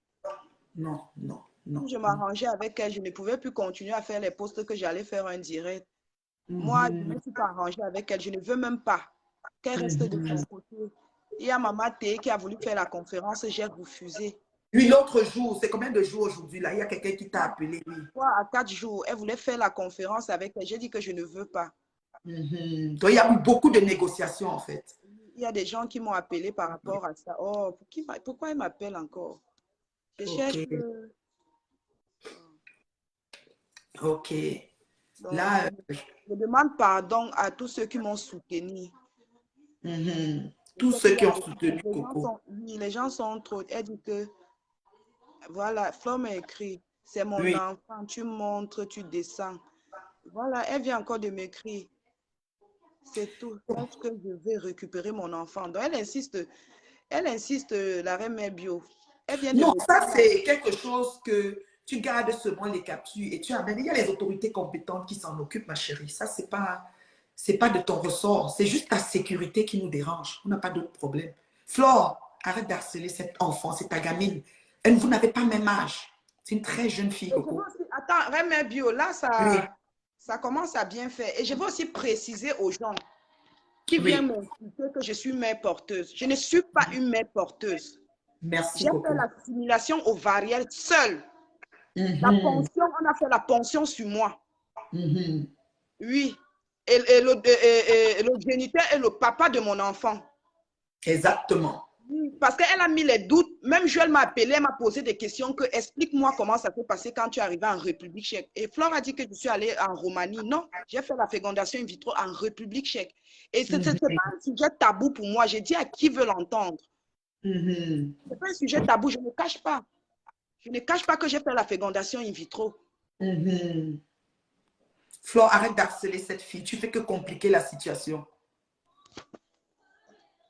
Non, non, non, Si je non. m'arrangeais avec elle, je ne pouvais plus continuer à faire les posts que j'allais faire un direct. Moi, je ne me Mhm, suis pas arrangée avec elle. Je ne veux même pas qu'elle reste de son mhm. côté. Il y a Maman T qui a voulu faire la conférence, j'ai refusé. Oui, l'autre jour, c'est combien de jours aujourd'hui là? Il y a quelqu'un qui t'a appelé. Oui. 3 à 4 jours, elle voulait faire la conférence avec elle. J'ai dit que je ne veux pas. Mhm. Donc, il y a eu beaucoup de négociations en fait. Il y a des gens qui m'ont appelé par rapport à ça. Oh, pourquoi ils m'appellent encore? Je Ok, cherche. ok. Donc, Là, je demande pardon à tous ceux qui m'ont soutenu. Je tous sais qu'il ceux y qui a ont soutenu les gens Coco. sont, oui, les gens sont trop. Elle dit que, voilà, Flo m'a écrit, c'est mon Oui. enfant, tu montres, tu descends. Voilà, elle vient encore de m'écrire. C'est tout. Est-ce que je vais récupérer mon enfant? Donc, elle insiste, la reine mère bio. Elle vient de Non, me ça dire, c'est quelque chose que tu gardes seulement les captures et tu amènes. Il y a les autorités compétentes qui s'en occupent, ma chérie. Ça, c'est pas de ton ressort. C'est juste ta sécurité qui nous dérange. On n'a pas d'autre problème. Flore, arrête d'harceler cet enfant, c'est ta gamine. Vous n'avez pas le même âge. C'est une très jeune fille, et je veux Coco. aussi, attends, reine mère bio, là, Oui, ça commence à bien faire. Et je veux aussi préciser aux gens qui viennent oui. m'insulter que je suis mère porteuse. Je ne suis pas une mère porteuse. Merci, J'ai fait Coco. la simulation ovarienne seule. La Mhm, ponction, on a fait la ponction sur moi. mhm. Oui. Et le géniteur est le papa de mon enfant. Exactement. Oui, parce qu'elle a mis les doutes. Même Joël m'a appelé, elle m'a posé des questions que explique-moi comment ça s'est passé quand tu es arrivé en République tchèque. Et Flore a dit que je suis allée en Roumanie. Non, j'ai fait la fécondation in vitro en République tchèque. Et ce n'est Mhm, pas un sujet tabou pour moi. J'ai dit à qui veut l'entendre. mhm, Ce n'est pas un sujet tabou, je ne cache pas. Je ne cache pas que j'ai fait la fécondation in vitro. mhm. Flore, arrête d'harceler cette fille. Tu fais que compliquer la situation.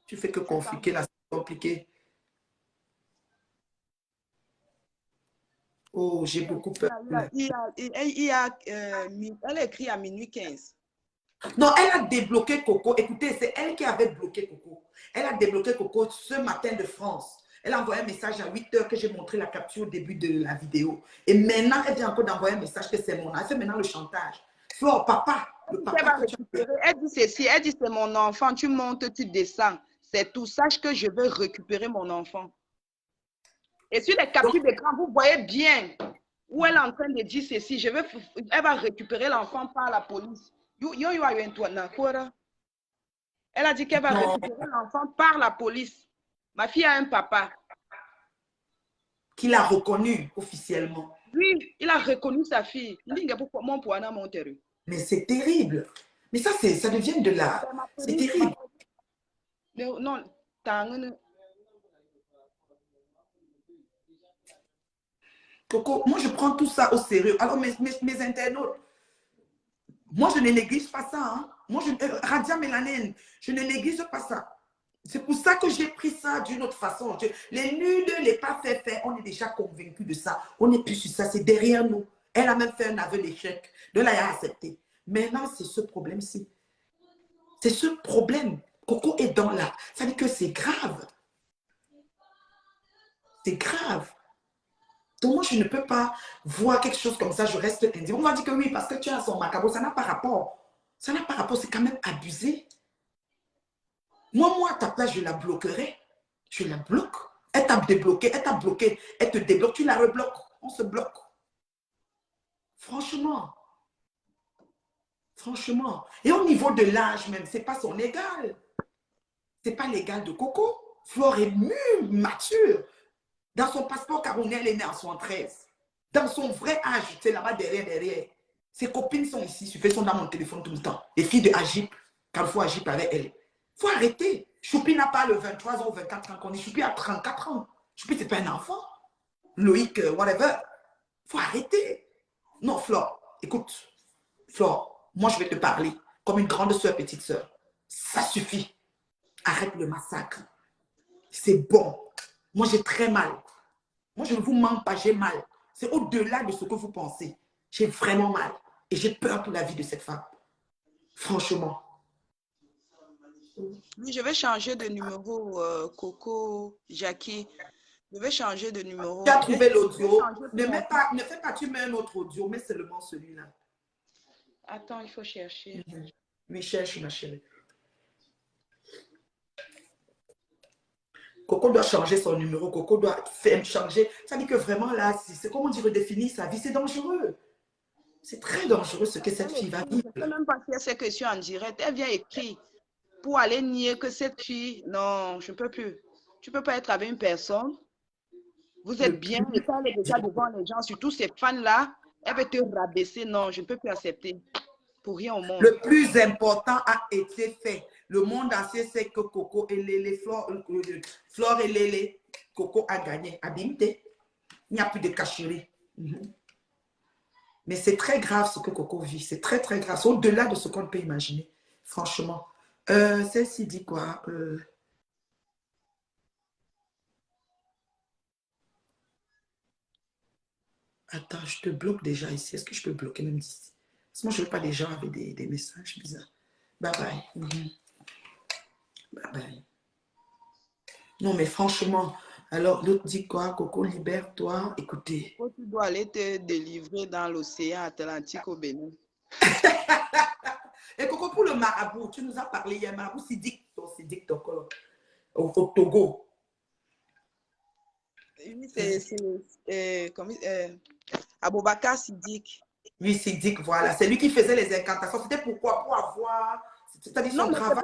Tu fais que compliquer la compliquer. Oh, j'ai beaucoup peur. Elle a écrit à minuit 15. Non, elle a débloqué Coco. Écoutez, c'est elle qui avait bloqué Coco. Elle a débloqué Coco ce matin de France. Elle a envoyé un message à 8 heures que j'ai montré la capture au début de la vidéo. Et maintenant, elle vient encore d'envoyer un message que c'est mon. Elle fait maintenant le chantage. Flore, papa, le Elle papa va que tu as. récupérer. Elle dit ceci, elle dit c'est mon enfant, tu montes, tu descends. C'est tout. Sache que je vais récupérer mon enfant. Et sur les Donc, captures d'écran, vous voyez bien où elle est en train de dire ceci. Elle va récupérer l'enfant par la police. Elle a dit qu'elle va non, récupérer l'enfant par la police. Ma fille a un papa. qu'il a reconnu officiellement. Lui, il a reconnu sa fille. Mais c'est terrible. Mais ça, ça devient de la. C'est terrible. Non, Coco, moi, je prends tout ça au sérieux. Alors, mes internautes, moi, je ne néglige pas ça. Hein. Moi, Radia Mélanène, je ne néglige pas ça. C'est pour ça que j'ai pris ça d'une autre façon. Les nuls, les pas fait, on est déjà convaincus de ça. On n'est plus sur ça, c'est derrière nous. Elle a même fait un aveu d'échec. De là, elle a accepté. Maintenant, c'est ce problème-ci. C'est ce problème. Coco est dans là. Ça veut dire que c'est grave. C'est grave. Donc, moi, je ne peux pas voir quelque chose comme ça, je reste indigne. On va dire que oui, parce que tu as son macabre, ça n'a pas rapport. Ça n'a pas rapport, c'est quand même abusé. Moi, à ta place, je la bloquerai. Je la bloque. Elle t'a débloqué, elle t'a bloqué, elle te débloque, tu la rebloques. On se bloque. Franchement. Franchement. Et au niveau de l'âge même, ce n'est pas son égal. Ce n'est pas l'égal de Coco. Flore est mûre, mature. Dans son passeport camerounais, elle est née en 73. Dans son vrai âge, c'est là-bas derrière. Ses copines sont ici, sur Facebook, sont dans mon téléphone tout le temps. Les filles de Agip, Carrefour Agip avec elle. Il faut arrêter. Choupi n'a pas le 23 ans ou 24 ans qu'on dit. Choupi a 34 ans. Choupi, c'est pas un enfant. Loïc, whatever. Il faut arrêter. Non, Flore, écoute. Flore, moi, je vais te parler comme une grande soeur, petite soeur. Ça suffit. Arrête le massacre. C'est bon. Moi, j'ai très mal. Moi, je ne vous mens pas, j'ai mal. C'est au-delà de ce que vous pensez. J'ai vraiment mal. Et j'ai peur pour la vie de cette femme. Franchement. Oui, je vais changer de numéro, Coco, Jackie. Je vais changer de numéro. Tu as Je vais trouvé l'audio. changer Ne mon- mets pas, ne fais pas, tu mets un autre audio, mais seulement celui-là. Attends, il faut chercher. Oui, cherche, ma chérie. Coco doit changer son numéro. Coco doit faire changer. Ça dit que vraiment, là, c'est comment dire redéfinir sa vie. C'est dangereux. C'est très dangereux ce que cette fille va Je ne vivre. sais même pas si elle sait que je suis en direct. Elle vient écrire pour aller nier que cette fille... Non, je ne peux plus. Tu ne peux pas être avec une personne. Vous êtes bien. Et quand elle est déjà devant les gens, surtout ces fans-là, elle veut te rabaisser. Non, je ne peux plus accepter. Pour rien au monde. Le plus important a été fait. Le monde entier sait que Coco et Lélé, Flore et Lélé, Coco a gagné. Abimté. Il n'y a plus de cacherie. Mais c'est très grave ce que Coco vit. C'est très, très grave. C'est au-delà de ce qu'on peut imaginer. Franchement. Celle-ci dit quoi? Attends, je te bloque déjà ici. Est-ce que je peux bloquer même ici? Parce que moi, je ne veux pas des gens avec des messages bizarres. Bye bye. Bye bye. Non, mais franchement, alors l'autre dit quoi? Coco, libère-toi. Écoutez. Tu dois aller te délivrer dans l'océan Atlantique au Bénin. Et Coco, pour le marabout, tu nous as parlé hier, marabout Sidik, au Togo. Oui, c'est Aboubakar Sidik. Oui, Sidik, voilà. C'est lui qui faisait les incantations. C'était pourquoi? Pour avoir... C'est-à-dire son travail.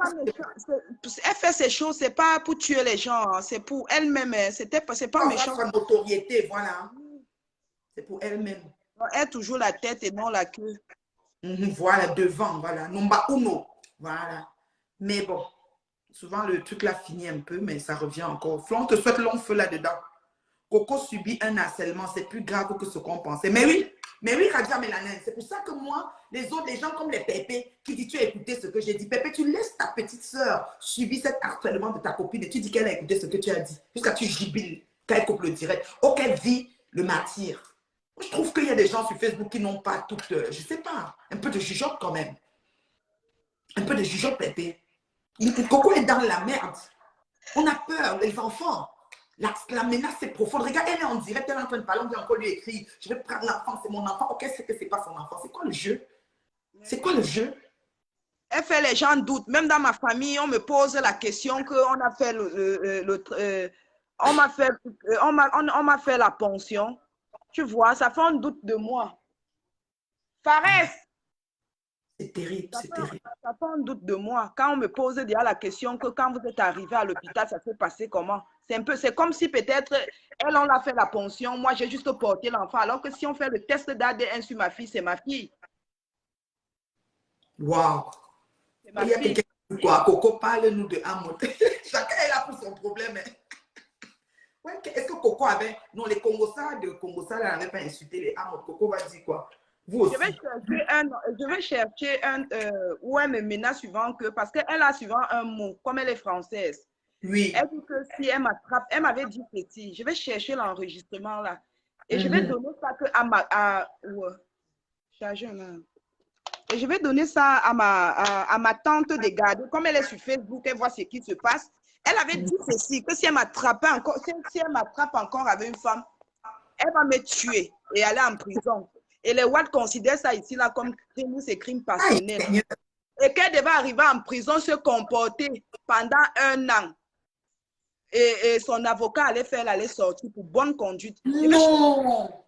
Elle fait ces choses, c'est pas pour tuer les gens, c'est pour elle-même. C'est pas méchant. Sa notoriété, voilà. C'est pour elle-même. Elle a toujours la tête et non la queue. Voilà, devant, voilà. Numba uno, voilà. Mais bon, souvent le truc là finit un peu, mais ça revient encore. Flon te souhaite long feu là-dedans. Coco subit un harcèlement, c'est plus grave que ce qu'on pensait. Mais oui, Radia Mélanin, c'est pour ça que moi, les gens comme les Pépé, qui disent tu as écouté ce que j'ai dit. Pépé, tu laisses ta petite soeur subir cet harcèlement de ta copine et tu dis qu'elle a écouté ce que tu as dit. Jusqu'à tu jubiles quand elle coupe le direct. Oh, qu'elle vit le martyr. Je trouve qu'il y a des gens sur Facebook qui n'ont pas toute, je sais pas, un peu de jugeote quand même. Un peu de jugeote, Pépé. Coco est dans la merde. On a peur, les enfants. La menace est profonde. Regarde, elle est en direct, elle est en train de parler, on dit encore lui écrire. Je vais prendre l'enfant, c'est mon enfant. Ok, c'est que c'est pas son enfant. C'est quoi le jeu? C'est quoi le jeu? Elle fait les gens doutent. Même dans ma famille, on me pose la question qu'on a fait on m'a fait la pension. Tu vois, ça fait un doute de moi. Fares! C'est terrible, c'est terrible. Ça fait un doute de moi. Quand on me pose déjà la question que quand vous êtes arrivé à l'hôpital, ça s'est passé comment? C'est comme si peut-être, elle, on l'a fait la pension, moi, j'ai juste porté l'enfant. Alors que si on fait le test d'ADN sur ma fille, c'est ma fille. Waouh! Il y a quelqu'un qui quoi? Coco, parle-nous de Amour. Chacun est là pour son problème. Ouais, est-ce que Coco avait... Non, les Congossas de Congossas n'avaient pas insulté les Amour. Coco va dire quoi? Vous aussi. Je vais chercher un où elle me menace souvent que, parce qu'elle a souvent un mot, comme elle est française. Oui. Elle dit que si elle m'attrape, elle m'avait dit petit. Je vais chercher l'enregistrement là. Et je vais donner ça que et je vais donner ça à ma tante de garder. Comme elle est sur Facebook, elle voit ce qui se passe. Elle avait dit ceci, que si elle m'attrape encore avec une femme, elle va me tuer et aller en prison. Et les Walds considèrent ça ici là comme c'est crime passionnel. Et qu'elle devait arriver en prison, se comporter pendant 1 an. Et son avocat allait sortir pour bonne conduite. Non!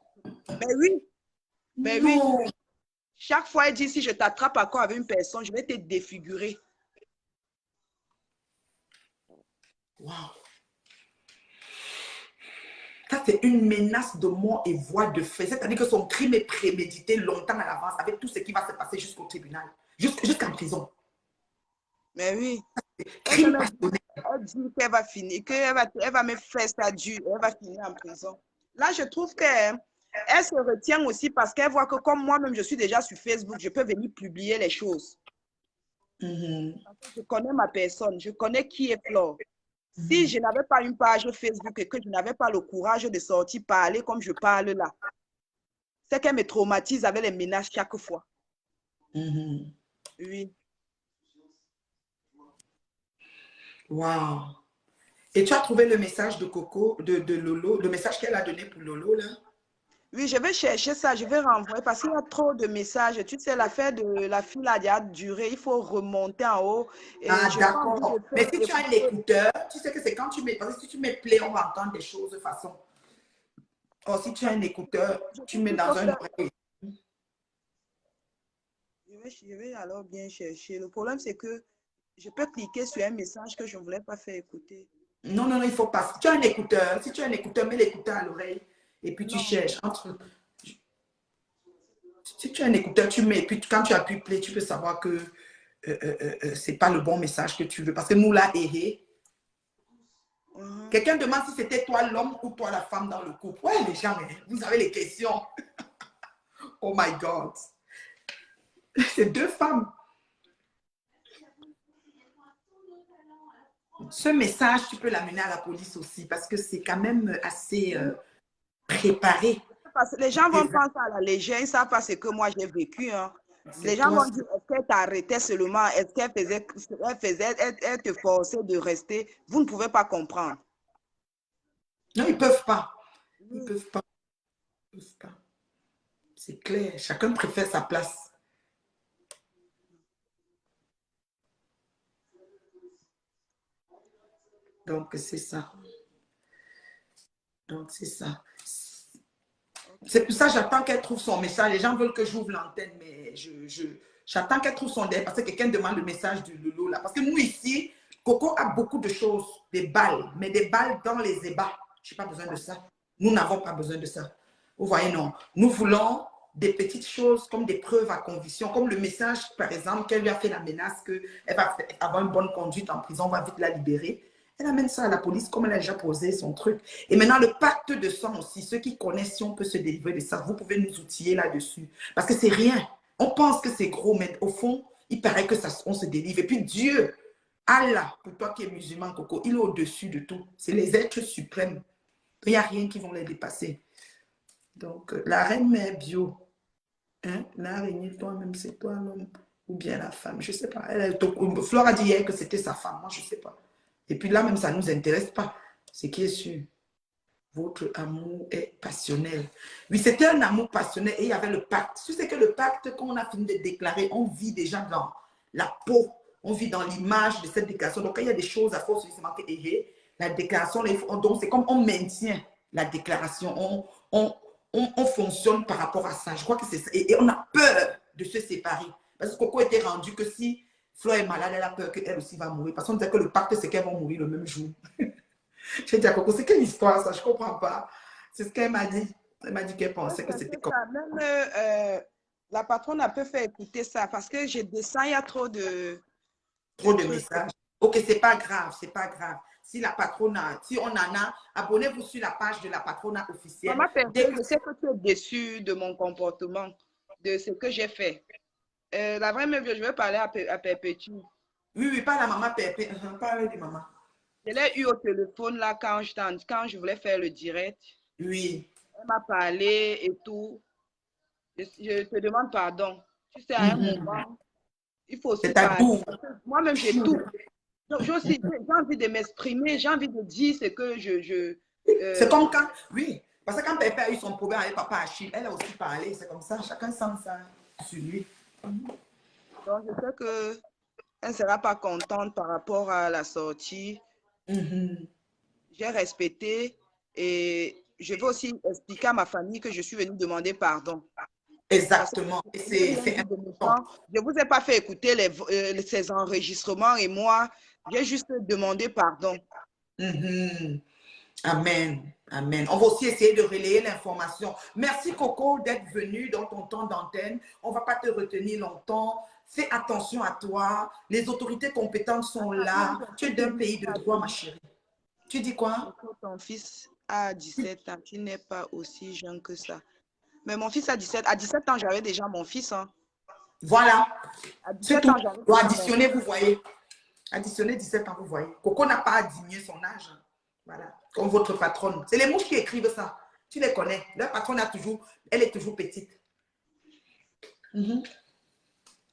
Mais oui. Mais oui. Chaque fois, elle dit, si je t'attrape encore avec une personne, je vais te défigurer. Wow. Ça, c'est une menace de mort et voie de fait. C'est-à-dire que son crime est prémédité longtemps à l'avance avec tout ce qui va se passer jusqu'au tribunal, jusqu'en prison. Mais oui. Crime passionnel. Elle dit qu'elle va finir, elle va me faire ça dur, elle va finir en prison. Là, je trouve qu'elle se retient aussi parce qu'elle voit que comme moi-même, je suis déjà sur Facebook, je peux venir publier les choses. Je connais ma personne, je connais qui est Flore. Si je n'avais pas une page Facebook et que je n'avais pas le courage de sortir parler comme je parle là, c'est qu'elle me traumatise avec les menaces chaque fois. Oui. Wow. Et tu as trouvé le message de Coco, de Lolo, le message qu'elle a donné pour Lolo, là? Oui, je vais chercher ça, je vais renvoyer parce qu'il y a trop de messages. Tu sais, l'affaire de la fille là, a duré, il faut remonter en haut. Et d'accord. Mais si tu as un écouteur, tu sais que c'est quand tu mets, parce que si tu mets play, on va entendre des choses de façon. Oh, si tu as un écouteur, tu mets dans un oreille. Je vais alors bien chercher. Le problème, c'est que je peux cliquer sur un message que je ne voulais pas faire écouter. Non, non, non, il ne faut pas. Si tu as un écouteur, mets l'écouteur à l'oreille et puis tu cherches. Si tu as un écouteur, tu mets, et puis quand tu appuies play, tu peux savoir que ce n'est pas le bon message que tu veux. Parce que nous, là, quelqu'un demande si c'était toi l'homme ou toi la femme dans le couple. Ouais, les gens, vous avez les questions. Oh my God. C'est deux femmes. Ce message, tu peux l'amener à la police aussi parce que c'est quand même assez préparé. Parce que les gens vont prendre ça à la légère, ils ne savent pas ce que moi j'ai vécu. Hein. Les gens vont dire, est-ce qu'elle t'arrêtait seulement? Est-ce qu'elle te forçait de rester? Vous ne pouvez pas comprendre. Non, ils ne peuvent pas. Ils ne peuvent pas. C'est clair. Chacun préfère sa place. Donc, c'est ça. Donc, c'est ça. C'est pour ça que j'attends qu'elle trouve son message. Les gens veulent que j'ouvre l'antenne, mais j'attends qu'elle trouve son dé parce que quelqu'un demande le message du Lolo là. Parce que nous ici, Coco a beaucoup de choses, des balles, mais des balles dans les ébats. Je n'ai pas besoin de ça. Nous n'avons pas besoin de ça. Vous voyez, non. Nous voulons des petites choses comme des preuves à conviction, comme le message, par exemple, qu'elle lui a fait la menace qu'elle va avoir une bonne conduite en prison, on va vite la libérer. Elle amène ça à la police comme elle a déjà posé son truc. Et maintenant, le pacte de sang aussi, ceux qui connaissent, si on peut se délivrer de ça, vous pouvez nous outiller là-dessus. Parce que c'est rien. On pense que c'est gros, mais au fond, il paraît que ça, on se délivre. Et puis Dieu, Allah, pour toi qui es musulman, Coco, il est au-dessus de tout. C'est les êtres suprêmes. Il n'y a rien qui vont les dépasser. Donc, la reine mère bio, hein, l'araignée, toi-même, c'est toi l'homme ou bien la femme. Je ne sais pas. Flore a dit hier que c'était sa femme. Moi, je ne sais pas. Et puis là, même, ça ne nous intéresse pas. Ce qui est sûr, votre amour est passionnel. Oui, c'était un amour passionnel et il y avait le pacte. Tu sais que le pacte, quand on a fini de déclarer, on vit déjà dans la peau. On vit dans l'image de cette déclaration. Donc, quand il y a des choses à force, justement, que la déclaration, donc c'est comme on maintient la déclaration. On fonctionne par rapport à ça. Je crois que c'est ça. Et on a peur de se séparer. Parce que Coco était rendu que si Flore est malade, elle a peur qu'elle aussi va mourir. Parce qu'on disait que le pacte, c'est qu'elles vont mourir le même jour. J'ai dit à Coco, c'est quelle histoire ça? Je ne comprends pas. C'est ce qu'elle m'a dit. Elle m'a dit qu'elle pensait que c'était comme ça. Même la patronne a pu faire écouter ça parce que je descends, il y a trop de... Trop de messages. Ok, c'est pas grave, c'est pas grave. Si la patronne si on en a, abonnez-vous sur la page de la patronne officielle. Maman, je sais que tu es déçue de mon comportement, de ce que j'ai fait. La vraie meuf, je vais parler à Perpétue. Oui, oui, pas la maman Pépé. Parle de maman. Je l'ai eu au téléphone là quand je voulais faire le direct. Oui. Elle m'a parlé et tout. Je te demande pardon. Tu sais, à un moment, il faut aussi parler. Moi-même, j'ai tout. J'ai envie de m'exprimer, j'ai envie de dire ce que C'est comme quand, oui, parce que quand Pépé a eu son problème avec papa Achille, elle a aussi parlé, c'est comme ça, chacun sent ça sur lui. Donc, je sais qu'elle ne sera pas contente par rapport à la sortie. J'ai respecté et je veux aussi expliquer à ma famille que je suis venue demander pardon. Exactement. C'est important. Je ne vous ai pas fait écouter ces enregistrements et moi, j'ai juste demandé pardon. Amen. Amen. On va aussi essayer de relayer l'information. Merci Coco d'être venue dans ton temps d'antenne. On ne va pas te retenir longtemps. Fais attention à toi. Les autorités compétentes sont là. Tu es d'un pays de droit, ma chérie. Tu dis quoi? Ton fils a 17 ans, tu n'es pas aussi jeune que ça. Mais mon fils a 17. À 17 ans, j'avais déjà mon fils. Hein. Voilà. À C'est 17 tout. ans, j'avais Pour déjà mon additionner, fils. vous voyez. Additionner 17 ans, vous voyez. Coco n'a pas à diminuer son âge. Voilà. Comme votre patronne. C'est les mouches qui écrivent ça. Tu les connais. Leur patronne elle est toujours petite.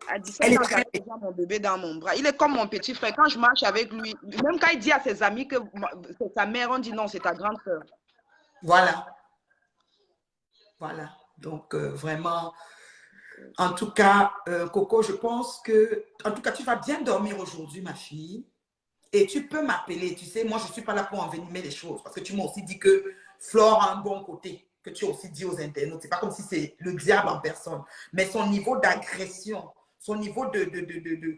À 17 Elle est ans, très j'avais petite. déjà mon bébé dans mon bras. Il est comme mon petit frère. Quand je marche avec lui, même quand il dit à ses amis que c'est sa mère, on dit non, c'est ta grande sœur. Voilà. Voilà. Donc, vraiment, en tout cas, Coco, je pense que, en tout cas, tu vas bien dormir aujourd'hui, ma fille. Et tu peux m'appeler. Tu sais, moi, je ne suis pas là pour envenimer les choses. Parce que tu m'as aussi dit que Flore a un bon côté. Que tu as aussi dit aux internautes. Ce n'est pas comme si c'est le diable en personne. Mais son niveau d'agression, son niveau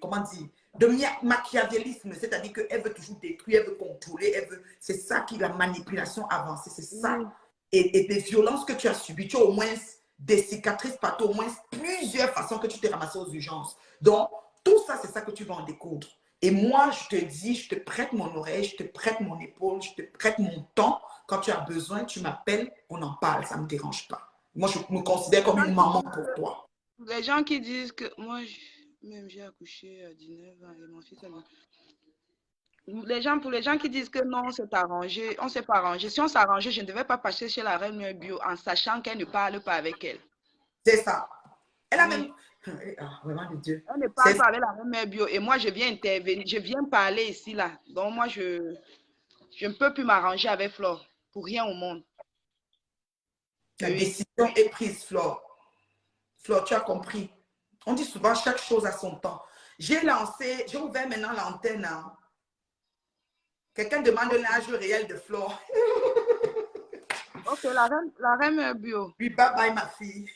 comment dire, de machiavélisme, c'est-à-dire qu'elle veut toujours détruire, elle veut contrôler, c'est ça qui est la manipulation avancée. C'est ça. Oui. Et des violences que tu as subies, tu as au moins des cicatrices partout, au moins plusieurs façons que tu t'es ramassé aux urgences. Donc, tout ça, c'est ça que tu vas en découdre. Et moi, je te dis, je te prête mon oreille, je te prête mon épaule, je te prête mon temps. Quand tu as besoin, tu m'appelles, on en parle, ça ne me dérange pas. Moi, je me considère comme une maman pour toi. Les gens qui disent que moi, même j'ai accouché à 19 ans et mon fils a... Pour les gens qui disent que non, c'est arrangé, on ne s'est pas arrangé. Si on s'arrangeait, je ne devais pas passer chez la reine Mère Bio en sachant qu'elle ne parle pas avec elle. C'est ça. Elle a Oui. même... Ah, vraiment de Dieu. Elle ne parle pas avec la reine Mère Bio et moi, je viens intervenir, je viens parler ici, là. Donc moi, je ne peux plus m'arranger avec Flore pour rien au monde. La Oui. décision est prise, Flore. Flore, tu as compris. On dit souvent chaque chose à son temps. J'ai ouvert maintenant l'antenne. Hein. Quelqu'un demande l'âge réel de Flore. Ok, la reine Mère Bio. Oui, bye bye ma fille.